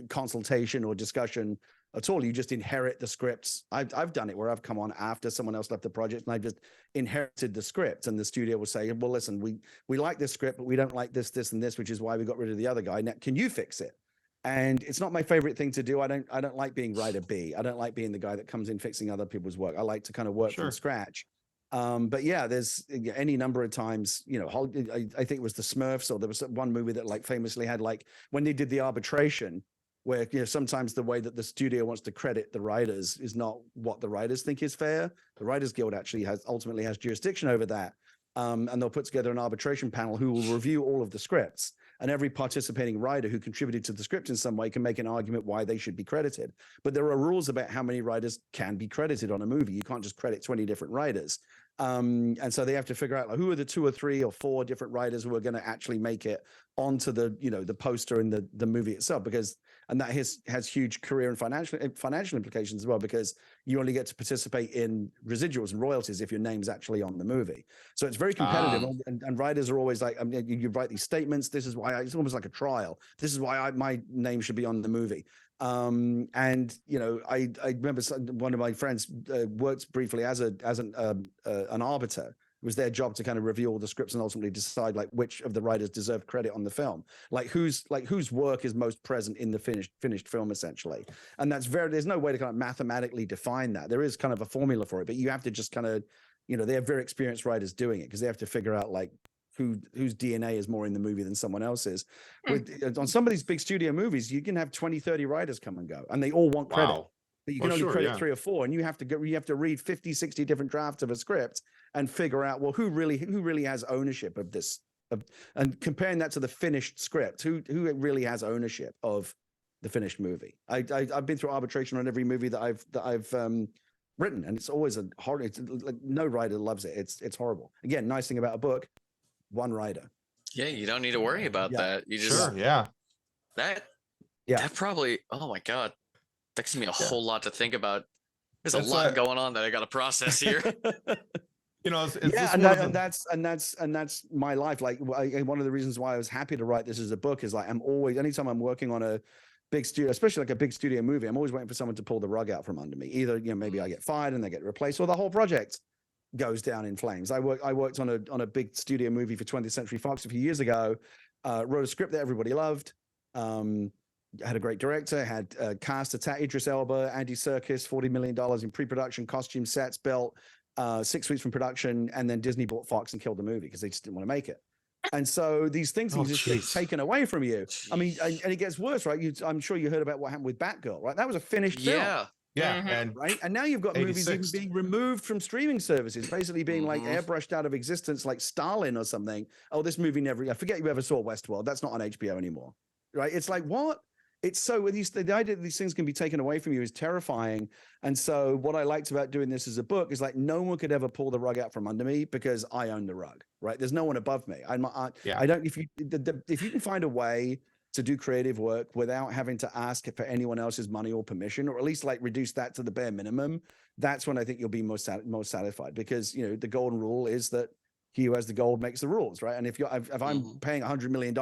consultation or discussion at all. You just inherit the scripts. I've done it where I've come on after someone else left the project and I just inherited the script, and the studio will say, well, listen, we like this script, but we don't like this, and this, which is why we got rid of the other guy. Now, can you fix it? And it's not my favorite thing to do. I don't like being writer B. I don't like being the guy that comes in fixing other people's work. I like to kind of work from scratch. But yeah, there's any number of times, I think it was the Smurfs, or there was one movie that like famously had like when they did the arbitration, where sometimes the way that the studio wants to credit the writers is not what the writers think is fair. The Writers Guild actually ultimately has jurisdiction over that, and they'll put together an arbitration panel who will review all of the scripts. And every participating writer who contributed to the script in some way can make an argument why they should be credited. But there are rules about how many writers can be credited on a movie. You can't just credit 20 different writers. And so they have to figure out like, who are the 2 or 3 or 4 different writers who are going to actually make it onto the the poster and the movie itself, and that has huge career and financial implications as well, because you only get to participate in residuals and royalties if your name's actually on the movie. So it's very competitive, and writers are always like, you write these statements. This is why it's almost like a trial. This is why my name should be on the movie. And I remember one of my friends worked briefly as an arbiter. It was their job to kind of review all the scripts and ultimately decide like which of the writers deserve credit on the film, like whose work is most present in the finished film, essentially. And there's no way to kind of mathematically define that. There is kind of a formula for it, but you have to just kind of, they have very experienced writers doing it, because they have to figure out like whose DNA is more in the movie than someone else's. On some of these big studio movies, you can have 20, 30 writers come and go, and they all want credit. Wow. But you can only credit 3 or 4, and you have to read 50, 60 different drafts of a script and figure out, well, who really has ownership of this, and comparing that to the finished script, who really has ownership of the finished movie. I've been through arbitration on every movie that I've written, and it's always like, no writer loves it. It's horrible. Again, nice thing about a book, one writer. Yeah, you don't need to worry about that. You just that probably, oh my God, that gives me a whole lot to think about. There's a lot going on that I got to process here. And that's my life. Like one of the reasons why I was happy to write this as a book is like, I'm always, anytime I'm working on a big studio, especially like a big studio movie, I'm always waiting for someone to pull the rug out from under me. Either, maybe I get fired and they get replaced, or the whole project goes down in flames. I worked on a big studio movie for 20th Century Fox a few years ago, wrote a script that everybody loved. Had a great director, had cast Idris Elba, Andy Serkis, $40 million in pre-production, costume sets built, 6 weeks from production, and then Disney bought Fox and killed the movie because they just didn't want to make it. And so these things can just get taken away from you. I mean, and it gets worse, right? I'm sure you heard about what happened with Batgirl, right? That was a finished film. Yeah, and right. And now you've got 86. movies even being removed from streaming services, basically being like airbrushed out of existence, like Stalin or something. Oh, this movie I forget you ever saw Westworld. That's not on HBO anymore, right? It's like, what? It's so the idea that these things can be taken away from you is terrifying. And so what I liked about doing this as a book is like no one could ever pull the rug out from under me because I own the rug, right? There's no one above me. I don't. If you can find a way to do creative work without having to ask for anyone else's money or permission, or at least like reduce that to the bare minimum, that's when I think you'll be most satisfied. Because the golden rule is that he who has the gold makes the rules, right? And if I'm paying $100 million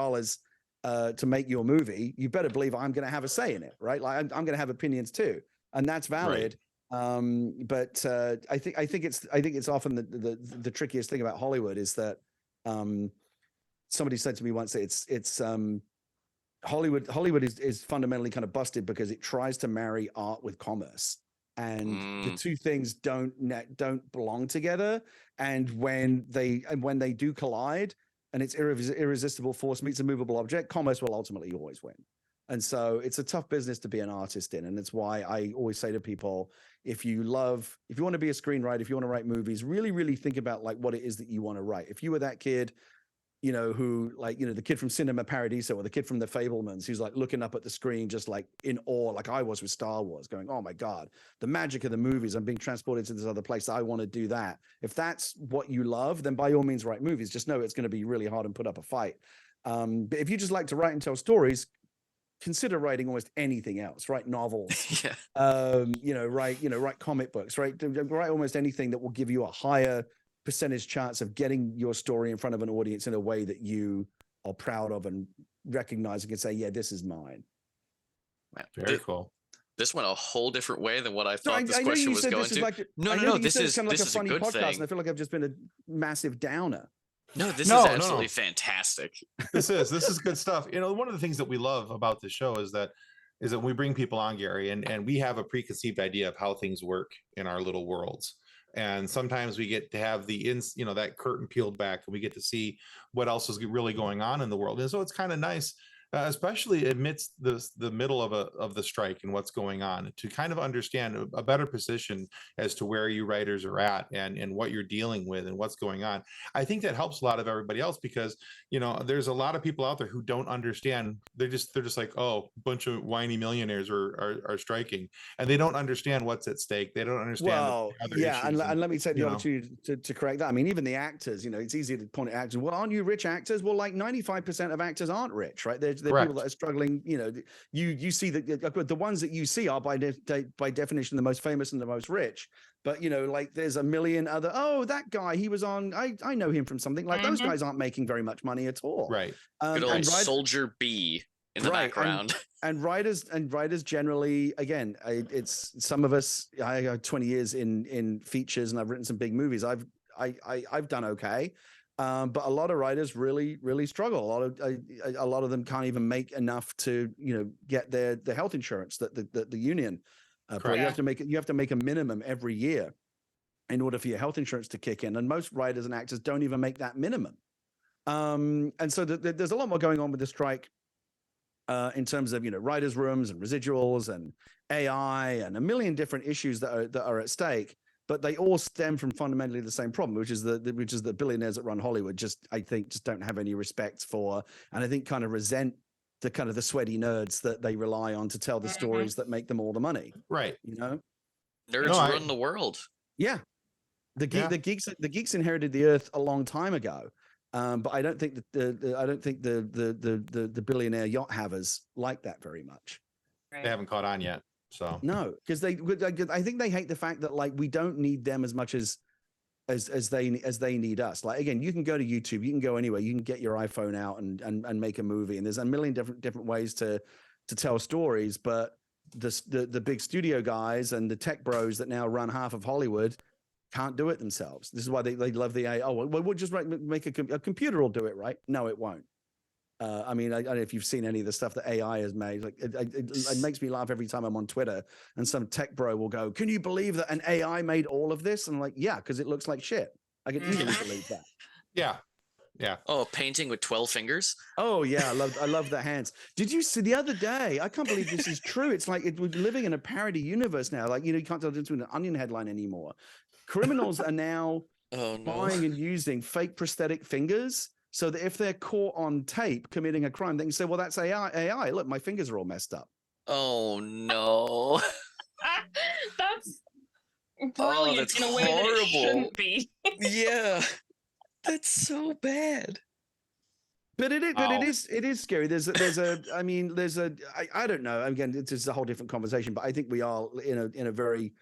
to make your movie, you better believe I'm going to have a say in it, right? Like I'm going to have opinions too, and that's valid. Right. But I think it's often the trickiest thing about Hollywood is that somebody said to me once that it's Hollywood is fundamentally kind of busted because it tries to marry art with commerce, and the two things don't belong together. And when they do collide, and it's irresistible force meets a movable object, commerce will ultimately always win. And so it's a tough business to be an artist in. And it's why I always say to people, if you want to be a screenwriter, if you want to write movies, really, really think about like what it is that you want to write. If you were that kid, who the kid from Cinema Paradiso or the kid from The Fabelmans, who's like looking up at the screen, just like in awe, like I was with Star Wars, going, oh my God, the magic of the movies. I'm being transported to this other place. I want to do that. If that's what you love, then by all means write movies. Just know it's going to be really hard and put up a fight. But if you just like to write and tell stories, consider writing almost anything else. Write novels, write comic books, write almost anything that will give you a higher percentage chance of getting your story in front of an audience in a way that you are proud of and recognizing and say, yeah, this is mine. Very cool. This went a whole different way than what I thought this question was going to. This is kind of like a funny podcast, thing. And I feel like I've just been a massive downer. No, this is absolutely fantastic. This is good stuff. One of the things that we love about the show is that we bring people on, Gary, and we have a preconceived idea of how things work in our little worlds. And sometimes we get to have that curtain peeled back, and we get to see what else is really going on in the world. And so it's kind of nice, especially amidst the middle of the strike and what's going on, to kind of understand a better position as to where you writers are at and what you're dealing with and what's going on. I think that helps a lot of everybody else because there's a lot of people out there who don't understand. They're just like, oh, a bunch of whiny millionaires are striking, and they don't understand what's at stake. They don't understand. Well, and let me take the opportunity to correct that. I mean, even the actors, it's easy to point at actors. Well, aren't you rich actors? Well, like 95% of actors aren't rich, right? They're people that are struggling. You see that the ones that you see are by definition the most famous and the most rich. But like there's a million other. Oh, that guy, he was on. I know him from something. Like those guys aren't making very much money at all. Right. Good old Soldier B in the background. And writers generally, again, it's some of us. I got 20 years in features, and I've written some big movies. I've done okay. But a lot of writers really, really struggle. A lot of them can't even make enough to, get the health insurance that the union. You have to make a minimum every year in order for your health insurance to kick in. And most writers and actors don't even make that minimum. And so there's a lot more going on with the strike in terms of writers' rooms and residuals and AI and a million different issues that are at stake. But they all stem from fundamentally the same problem, which is the billionaires that run Hollywood I think just don't have any respect for, and I think kind of resent the kind of the sweaty nerds that they rely on to tell the stories that make them all the money. Right. Nerds run the world. Yeah. The geeks inherited the earth a long time ago. But I don't think the billionaire yacht havers like that very much. Right. They haven't caught on yet. So no, because I think they hate the fact that like we don't need them as much as they need us. Like again, you can go to YouTube, you can go anywhere, you can get your iPhone out and make a movie, and there's a million different ways to tell stories. But the big studio guys and the tech bros that now run half of Hollywood can't do it themselves. This is why they love the AI. Oh, well, we'll just make a computer will do it, right? No, it won't. I mean, I don't know if you've seen any of the stuff that AI has made. Like, it makes me laugh every time I'm on Twitter and some tech bro will go, "Can you believe that an AI made all of this?" And I'm like, "Yeah, because it looks like shit. I can easily believe that." Yeah. Yeah. Oh, a painting with 12 fingers. Oh yeah, I love the hands. Did you see the other day? I can't believe this is true. It's like we're living in a parody universe now. Like, you know, you can't tell the difference between an Onion headline anymore. Criminals are now Oh no. buying and using fake prosthetic fingers so that if they're caught on tape committing a crime, they can say, "Well, that's AI. AI. Look, my fingers are all messed up." Oh no. That's Oh, brilliant that's in a way that it horrible. shouldn't be. Yeah. That's so bad. But it Wow. is scary. I don't know. Again, it's just a whole different conversation, but I think we are in a very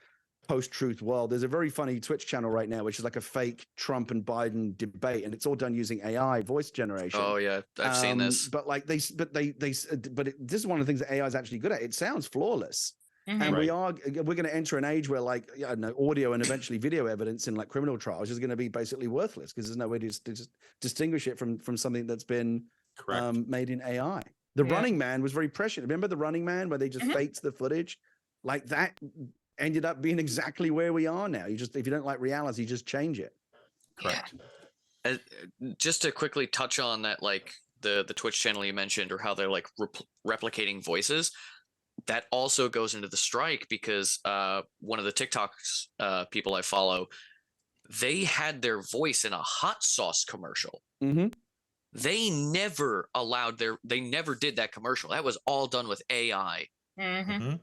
post-truth world. There's a very funny Twitch channel right now, which is like a fake Trump and Biden debate, and it's all done using AI voice generation. Oh yeah, I've seen this. But like this is one of the things that AI is actually good at. It sounds flawless. Mhm. And Right. we're going to enter an age where, like, I don't know, audio and eventually video evidence in like criminal trials is going to be basically worthless because there's no way to just distinguish it from something that's been Correct. made in AI. The Yeah. Running Man was very prescient. Remember the Running Man where they just Mhm. faked the footage? Like that ended up being exactly where we are now. You just, if you don't like reality, just change it. Correct. Uh, just to quickly touch on that, like the Twitch channel you mentioned, or how they're like replicating voices. That also goes into the strike because one of the TikToks people I follow, they had their voice in a hot sauce commercial. Mm-hmm. They never did that commercial. That was all done with AI. Mhm. Mhm.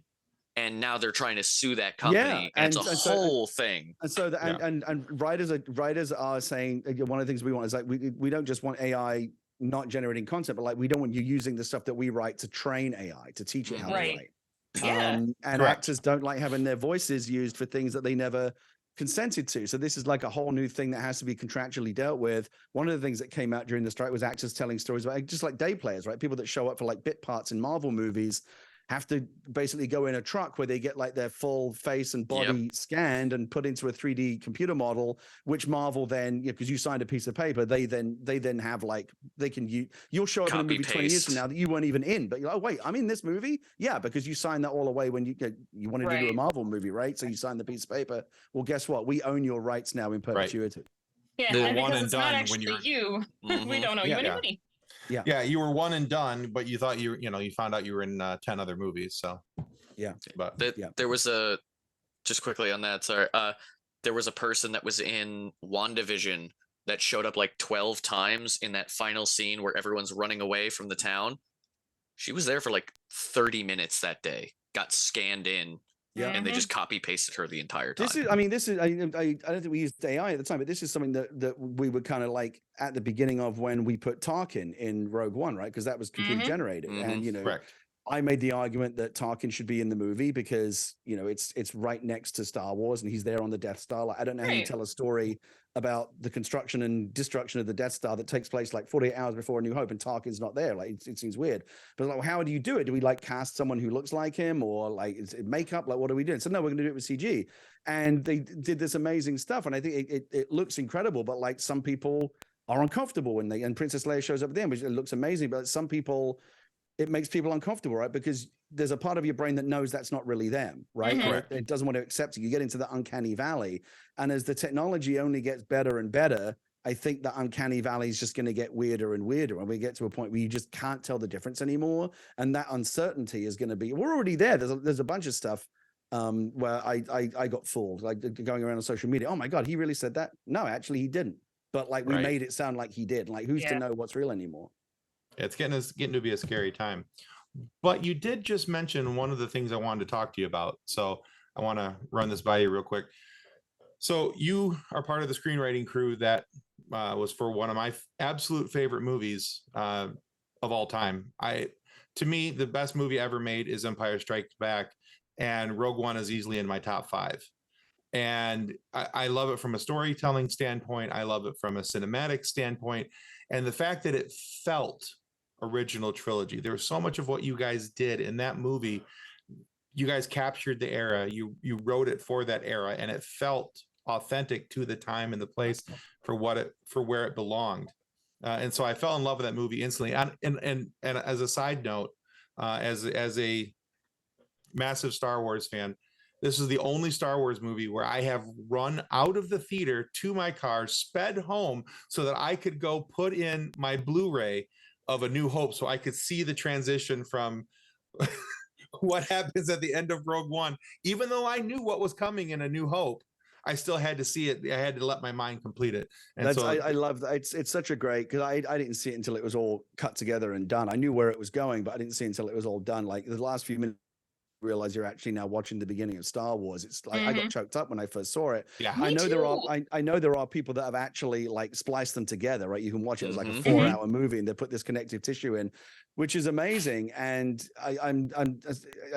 And now they're trying to sue that company. And it's a whole thing. And so, writers are saying one of the things we want is like we don't just want AI not generating content, but like we don't want you using the stuff that we write to train AI to teach it how Right. to write. Yeah. And Correct. actors don't like having their voices used for things that they never consented to. So this is like a whole new thing that has to be contractually dealt with. One of the things that came out during the strike was actors telling stories about just like day players, right? People that show up for like bit parts in Marvel movies have to basically go in a truck where they get like their full face and body scanned and put into a 3D computer model, which Marvel then, because you signed a piece of paper, they then have like, they can you'll show up in a Copy movie 20 years from paste. now that you weren't even in, but you're like, oh wait, I'm in this movie? Yeah, because you signed that all away when you wanted to do a Right. Marvel movie, right? So you signed the piece of paper. Well, guess what? We own your rights now in perpetuity. Yeah. You were And one because and it's not done when actually you're- you, we Mhm. don't owe you Yeah. any Yeah. money. Yeah, you were one and done, but you thought you found out you were in 10 other movies. So Yeah. but There was just quickly on that, sorry. There was a person that was in WandaVision that showed up like 12 times in that final scene where everyone's running away from the town. She was there for like 30 minutes that day, got scanned in, Yeah. and they Mhm. just copy pasted her the entire time. This is, I don't think we used AI at the time, but this is something that we were kind of like at the beginning of when we put Tarkin in Rogue One, right? Because that was computer Mhm. generated. And, correct. I made the argument that Tarkin should be in the movie because, it's right next to Star Wars and he's there on the Death Star. Like, I don't know how you Right. tell a story about the construction and destruction of the Death Star that takes place like 48 hours before A New Hope and Tarkin's not there. Like, it seems weird. But like, how do you do it? Do we like cast someone who looks like him, or like is it makeup? Like, what are we doing? So no, we're going to do it with CG. And they did this amazing stuff. And I think it looks incredible, but like some people are uncomfortable when and Princess Leia shows up at the end, which it looks amazing. But some people, it makes people uncomfortable, right? Because there's a part of your brain that knows that's not really them, right? Mhm. And Correct. it doesn't want to accept it. You get into the uncanny valley. And as the technology only gets better and better, I think the uncanny valley is just going to get weirder and weirder. And we get to a point where you just can't tell the difference anymore. And that uncertainty is going to be, we're already there. There's a bunch of stuff where I got fooled, like going around on social media. Oh my God, he really said that? No, actually he didn't. But like we Right. made it sound like he did. Like who's to Yeah. know what's real anymore? It's getting to be a scary time. But you did just mention one of the things I wanted to talk to you about. So I want to run this by you real quick. So you are part of the screenwriting crew that was for one of my absolute favorite movies of all time. To me, the best movie ever made is Empire Strikes Back, and Rogue One is easily in my top 5. And I love it from a storytelling standpoint. I love it from a cinematic standpoint. And the fact that it felt original trilogy. There was so much of what you guys did in that movie. You guys captured the era. You wrote it for that era, and it felt authentic to the time and the place for where it belonged. And so I fell in love with that movie instantly. And as a side note, as a massive Star Wars fan, this is the only Star Wars movie where I have run out of the theater to my car, sped home so that I could go put in my Blu-ray of A New Hope so I could see the transition from what happens at the end of Rogue One. Even though I knew what was coming in A New Hope, I still had to see it. I had to let my mind complete it. And I love that. It's such a great, because I didn't see it until it was all cut together and done. I knew where it was going, but I didn't see it until it was all done. Like the last few minutes, realize you're actually now watching the beginning of Star Wars. It's like I got choked up when I first saw it. Yeah, Me too. I know there are people that have actually like spliced them together, right? You can watch it as like a 4-hour movie, and they put this connective tissue in, which is amazing. And I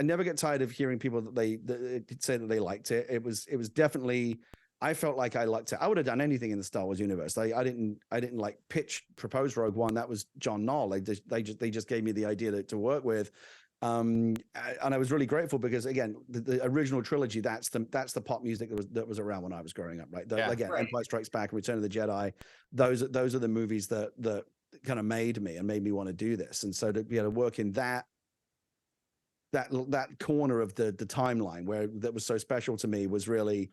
never get tired of hearing people that say that they liked it. It was definitely, I felt like I liked it. I would have done anything in the Star Wars universe. I didn't like propose Rogue One. That was John Knoll. They just gave me the idea to work with. And I was really grateful because again, the original trilogy, that's the pop music that was around when I was growing up, right? Again, right. Empire Strikes Back and Return of the Jedi, those are the movies that kind of made me want to do this. And so to be able to work in that corner of the timeline where that was so special to me was really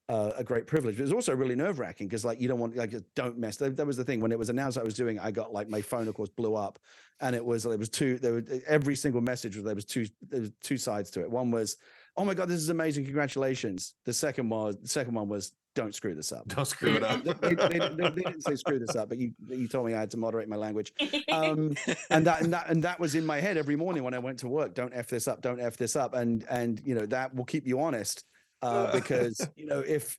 a great privilege. It was also really nerve-wracking because like you don't want, like, don't mess. That was the thing when it was announced I was doing it, I got like my phone of course blew up, and every single message there was two sides to it. One was, oh my god, this is amazing, congratulations. The second one was, don't screw this up. Don't screw it up. they didn't say screw this up, but you told me I had to moderate my language. And that was in my head every morning when I went to work. Don't F this up, don't F this up. And you know, that will keep you honest. Because you know, if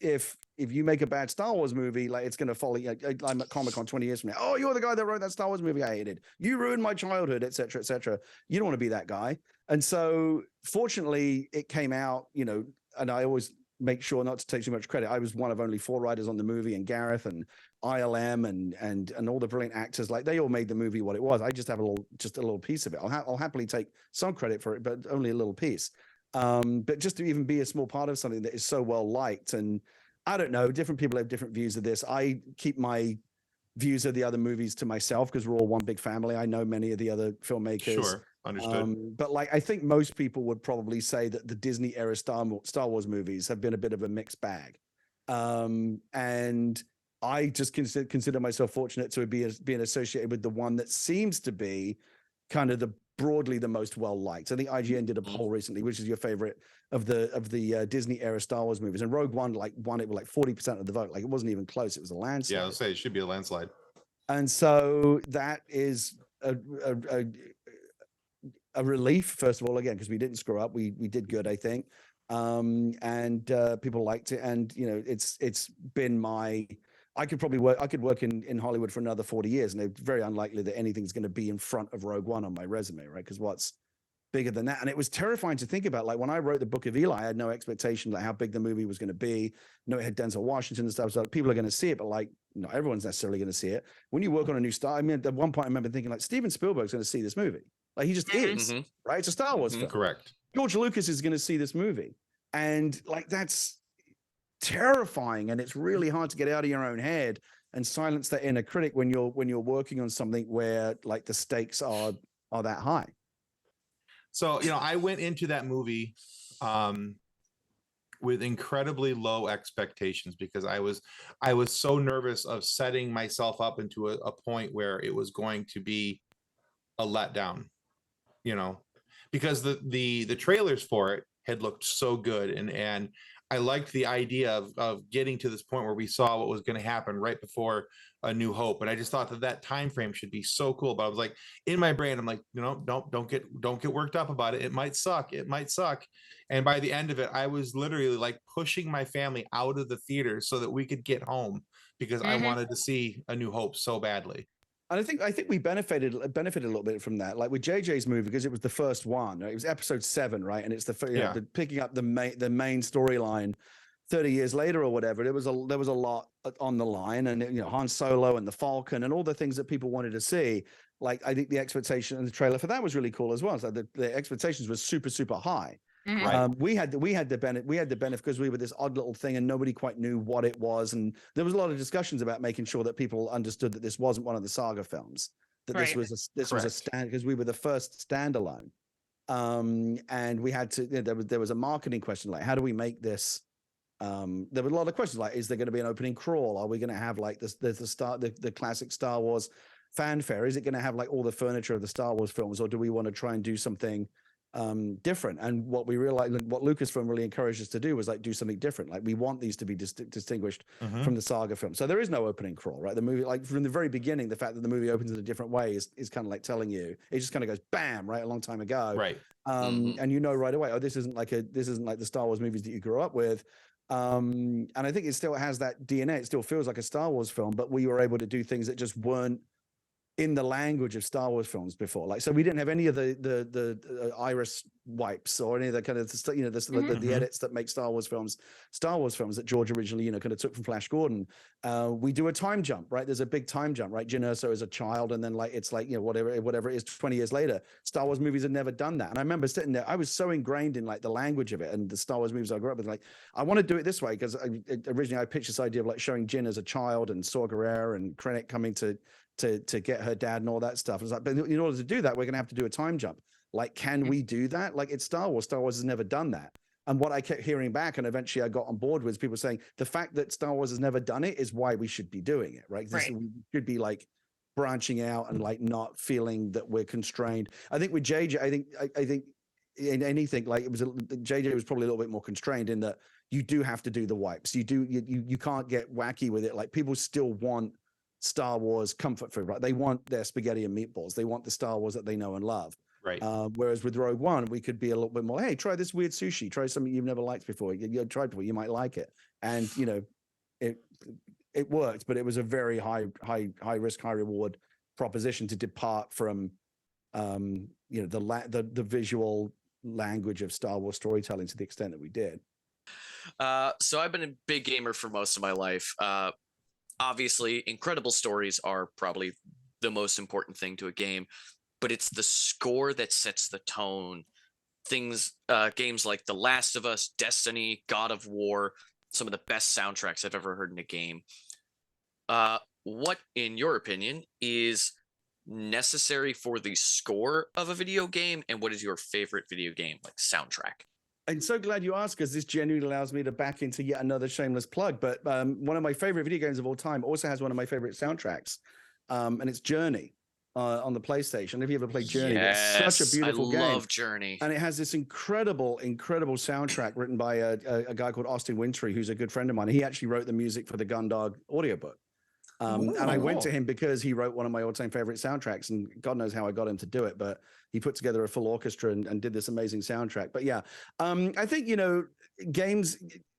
you make a bad Star Wars movie, like it's going to follow you. I'm at Comic-Con 20 years from now. Oh, you're the guy that wrote that Star Wars movie I hated. You ruined my childhood, etc., etc. You don't want to be that guy. And so, fortunately, it came out. You know, and I always make sure not to take too much credit. I was one of only 4 writers on the movie, and Gareth and ILM and all the brilliant actors. Like they all made the movie what it was. I just have a little piece of it. I'll happily take some credit for it, but only a little piece. But just to even be a small part of something that is so well liked, and I don't know, different people have different views of this. I keep my views of the other movies to myself because we're all one big family. I know many of the other filmmakers. Sure, understood. But like, I think most people would probably say that the Disney era Star Wars movies have been a bit of a mixed bag. And I just consider myself fortunate to be being associated with the one that seems to be kind of broadly the most well liked. I think IGN did a poll recently, which is your favorite of the Disney era Star Wars movies, and Rogue One won it with like 40% of the vote. Like it wasn't even close; it was a landslide. Yeah, I'll say it should be a landslide. And so that is a relief, first of all, again, because we didn't screw up. We did good, I think, and people liked it. And you know, it's been I could work in Hollywood for another 40 years, and it's very unlikely that anything's going to be in front of Rogue One on my resume, right? Because what's bigger than that? And it was terrifying to think about. Like when I wrote the Book of Eli, I had no expectation like how big the movie was going to be. You know, it had Denzel Washington and stuff, so people are going to see it, but like not everyone's necessarily going to see it. When you work on a new star, I mean, at one point I remember thinking like Steven Spielberg's going to see this movie. Like he just is, right? It's a Star Wars film. Correct. George Lucas is going to see this movie, and like that's terrifying, and it's really hard to get out of your own head and silence that inner critic when you're working on something where like the stakes are that high. So, you know, I went into that movie with incredibly low expectations because I was so nervous of setting myself up into a point where it was going to be a letdown, you know, because the trailers for it had looked so good, and I liked the idea of getting to this point where we saw what was going to happen right before A New Hope, and I just thought that time frame should be so cool. But I was like, in my brain, I'm like, you know, don't get worked up about it. It might suck. And by the end of it, I was literally like pushing my family out of the theater so that we could get home because I wanted to see A New Hope so badly. And I think we benefited a little bit from that, like with JJ's movie, because it was the first one. Right? It was episode 7, right? And it's the picking up the main storyline 30 years later or whatever. There was a lot on the line, and you know, Han Solo and the Falcon and all the things that people wanted to see. Like I think the expectation and the trailer for that was really cool as well. So the expectations were super, super high. Mhm. Right. We had the benefit because we were this odd little thing and nobody quite knew what it was, and there was a lot of discussions about making sure that people understood that this wasn't one of the saga films, that Right. this was a stand, because we were the first standalone. And we had to, there was a marketing question, like, how do we make this? There were a lot of questions, like, is there going to be an opening crawl? Are we going to have like the classic Star Wars fanfare? Is it going to have like all the furniture of the Star Wars films, or do we want to try and do something different? And what we realized, what Lucasfilm really encouraged us to do was like do something different. Like, we want these to be distinguished from the saga film. So there is no opening crawl, right? The movie, like from the very beginning, the fact that the movie opens in a different way is kind of like telling you, it just kind of goes bam, right, a long time ago, Right. And you know right away, oh, this isn't like the Star Wars movies that you grew up with. And I think it still has that DNA. It still feels like a Star Wars film, but we were able to do things that just weren't in the language of Star Wars films before. Like, so we didn't have any of the iris wipes or any of the kind of the edits that make Star Wars films that George originally kind of took from Flash Gordon. We do a time jump, right? There's a big time jump, right? Jyn Erso is a child, and then like it's like whatever it is 20 years later. Star Wars movies had never done that, and I remember sitting there, I was so ingrained in like the language of it and the Star Wars movies I grew up with. Like, I want to do it this way, because originally I pitched this idea of like showing Jyn as a child and Saw Gerrera and Krennic coming to get her dad and all that stuff. It's like, but in order to do that, we're going to have to do a time jump. Like, can we do that? Like, it's Star Wars. Star Wars has never done that. And what I kept hearing back, and eventually I got on board with, people saying the fact that Star Wars has never done it is why we should be doing it, right? We should be like branching out and like not feeling that we're constrained. I think with JJ, I think in anything, like, JJ was probably a little bit more constrained in that you do have to do the wipes. You can't get wacky with it. Like, people still want Star Wars comfort food, right? They want their spaghetti and meatballs. They want the Star Wars that they know and love. Right. Whereas with Rogue One, we could be a little bit more, hey, try this weird sushi, try something you've never liked before. You tried before, you might like it. And it worked, but it was a very high risk, high reward proposition to depart from the visual language of Star Wars storytelling to the extent that we did. So I've been a big gamer for most of my life. Obviously, incredible stories are probably the most important thing to a game, but it's the score that sets the tone. Games like The Last of Us, Destiny, God of War, some of the best soundtracks I've ever heard in a game. What, in your opinion, is necessary for the score of a video game, and what is your favorite video game like soundtrack? I'm so glad you asked, because this genuinely allows me to back into yet another shameless plug. But one of my favorite video games of all time also has one of my favorite soundtracks, and it's Journey on the PlayStation. If you ever played Journey, yes, it's such a beautiful game. I love Journey. And it has this incredible soundtrack written by a guy called Austin Wintory, who's a good friend of mine. He actually wrote the music for the Gundog audiobook. And I went to him because he wrote one of my all-time favorite soundtracks, and God knows how I got him to do it, but he put together a full orchestra and did this amazing soundtrack. But yeah, I think, games,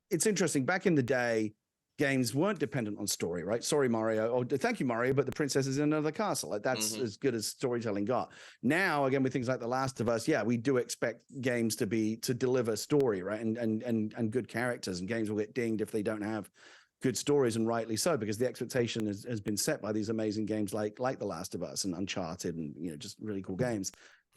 it's interesting. Back in the day, games weren't dependent on story, right? Sorry, Mario. Oh, thank you, Mario, but the princess is in another castle. Like, that's as good as storytelling got. Now, again, with things like The Last of Us, yeah, we do expect games to deliver story, right? And good characters, and games will get dinged if they don't have good stories, and rightly so, because the expectation has been set by these amazing games like The Last of Us and Uncharted, and just really cool games.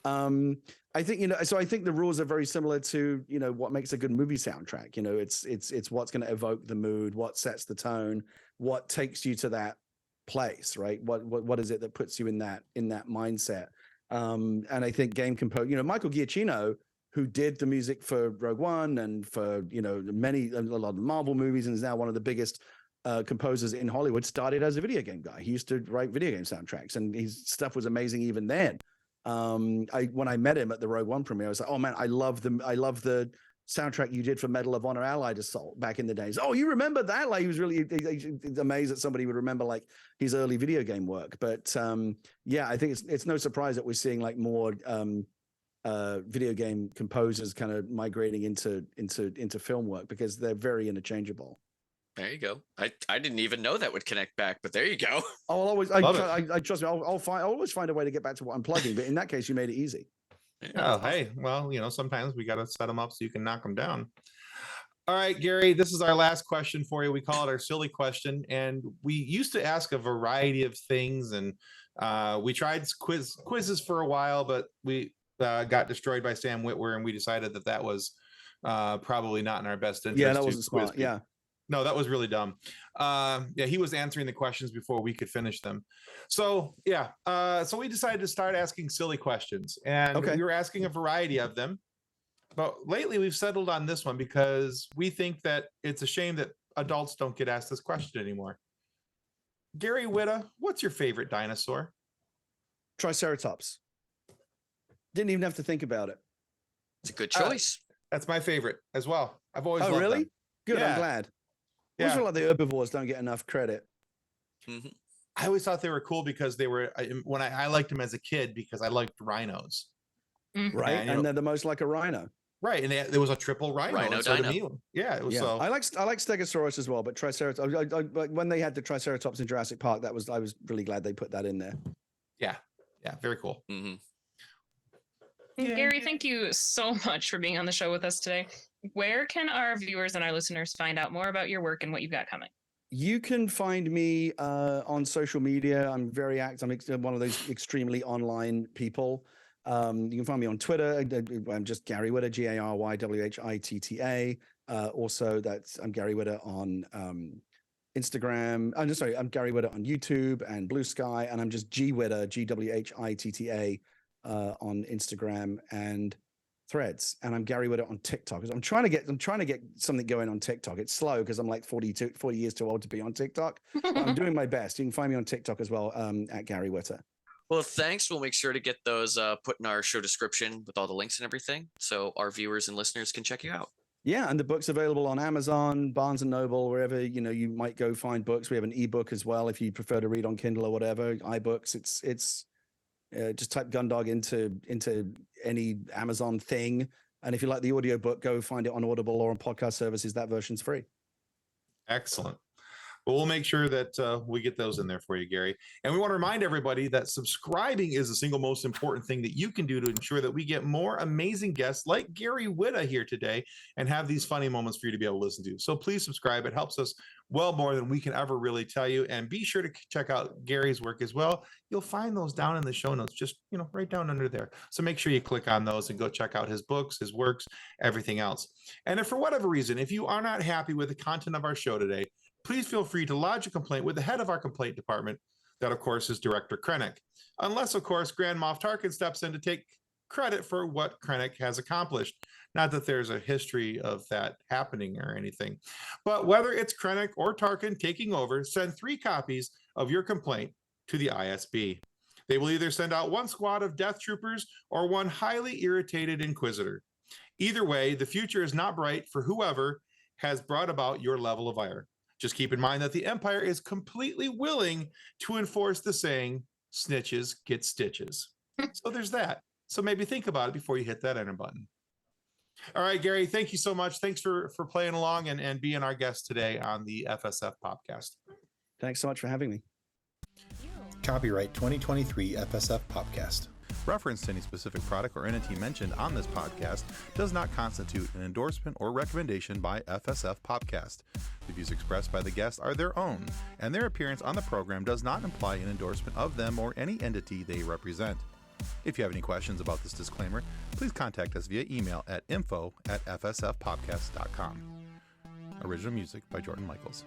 I think so I think the rules are very similar to what makes a good movie soundtrack. It's what's going to evoke the mood, what sets the tone, what takes you to that place, right? What is it that puts you in that mindset? And I think game composer, Michael Giacchino, who did the music for Rogue One and for a lot of Marvel movies, and is now one of the biggest composers in Hollywood, started as a video game guy. He used to write video game soundtracks, and his stuff was amazing even then. When I met him at the Rogue One premiere, I was like, oh man, I love the soundtrack you did for Medal of Honor Allied Assault back in the days. Oh, you remember that? Like, he was really amazed that somebody would remember like his early video game work. But yeah, I think it's no surprise that we're seeing like more video game composers kind of migrating into film work, because they're very interchangeable. There you go. I didn't even know that would connect back, but there you go. I'll always, trust me, I'll always find a way to get back to what I'm plugging. But in that case, you made it easy. Oh, hey, well, sometimes we got to set them up so you can knock them down. All right, Gary, this is our last question for you. We call it our silly question, and we used to ask a variety of things, and we tried quizzes for a while, but we got destroyed by Sam Witwer, and we decided that was probably not in our best interest. Yeah, that wasn't smart. Yeah. No, that was really dumb. Yeah, he was answering the questions before we could finish them. So yeah, so we decided to start asking silly questions, and we were asking a variety of them. But lately we've settled on this one because we think that it's a shame that adults don't get asked this question anymore. Gary Whitta, what's your favorite dinosaur? Triceratops. Didn't even have to think about it. It's a good choice. That's my favorite as well. I've always loved really? them. Good, Yeah. I'm glad. I Yeah. feel like the herbivores don't get enough credit. Mhm. I always thought they were cool because they were when I liked them as a kid because I liked rhinos. Right. And, And they're the most like a rhino. Right, and there was a triple rhino. Rhino instead of dino. me. Yeah, it was Yeah. so. I like Stegosaurus as well, but Triceratops. But when they had the Triceratops in Jurassic Park, I was really glad they put that in there. Yeah, very cool. Mhm. Gary, thank you so much for being on the show with us today. Where can our viewers and our listeners find out more about your work and what you've got coming? You can find me on social media. I'm very active. I'm one of those extremely online people. You can find me on Twitter. I'm just Gary Whitta, GaryWhitta. Also, I'm Gary Whitta on Instagram. I'm Gary Whitta on YouTube and Blue Sky, and I'm just G Whitta, GWHITTA on Instagram and Threads, and I'm Gary Whitta on TikTok. I'm trying to get something going on TikTok. It's slow because I'm like 40 years too old to be on TikTok. But I'm doing my best. You can find me on TikTok as well at Gary Whitta. Well, thanks. We'll make sure to get those put in our show description with all the links and everything, so our viewers and listeners can check you out. Yeah, and the book's available on Amazon, Barnes and Noble, wherever you might go find books. We have an ebook as well if you prefer to read on Kindle or whatever. iBooks. It's just type Gundog into any Amazon thing, and if you like the audiobook, go find it on Audible or on podcast services. That version's free. Excellent. Well, we'll make sure that we get those in there for you, Gary. And we want to remind everybody that subscribing is the single most important thing that you can do to ensure that we get more amazing guests like Gary Whitta here today and have these funny moments for you to be able to listen to. So please subscribe. It helps us well more than we can ever really tell you. And be sure to check out Gary's work as well. You'll find those down in the show notes, just right down under there. So make sure you click on those and go check out his books, his works, everything else. And if for whatever reason, if you are not happy with the content of our show today, please feel free to lodge a complaint with the head of our complaint department. That, of course, is Director Krennic. Unless, of course, Grand Moff Tarkin steps in to take credit for what Krennic has accomplished. Not that there's a history of that happening or anything. But whether it's Krennic or Tarkin taking over, send 3 copies of your complaint to the ISB. They will either send out 1 squad of Death Troopers or 1 highly irritated Inquisitor. Either way, the future is not bright for whoever has brought about your level of ire. Just keep in mind that the Empire is completely willing to enforce the saying, snitches get stitches. So there's that. So maybe think about it before you hit that enter button. All right, Gary, thank you so much. Thanks for playing along and being our guest today on the FSF PopCast. Thanks so much for having me. Copyright 2023 FSF PopCast. Reference to any specific product or entity mentioned on this podcast does not constitute an endorsement or recommendation by FSF PopCast. The views expressed by the guests are their own, and their appearance on the program does not imply an endorsement of them or any entity they represent. If you have any questions about this disclaimer, please contact us via email at info@fsfpopcast.com. Original music by Jordan Michaels.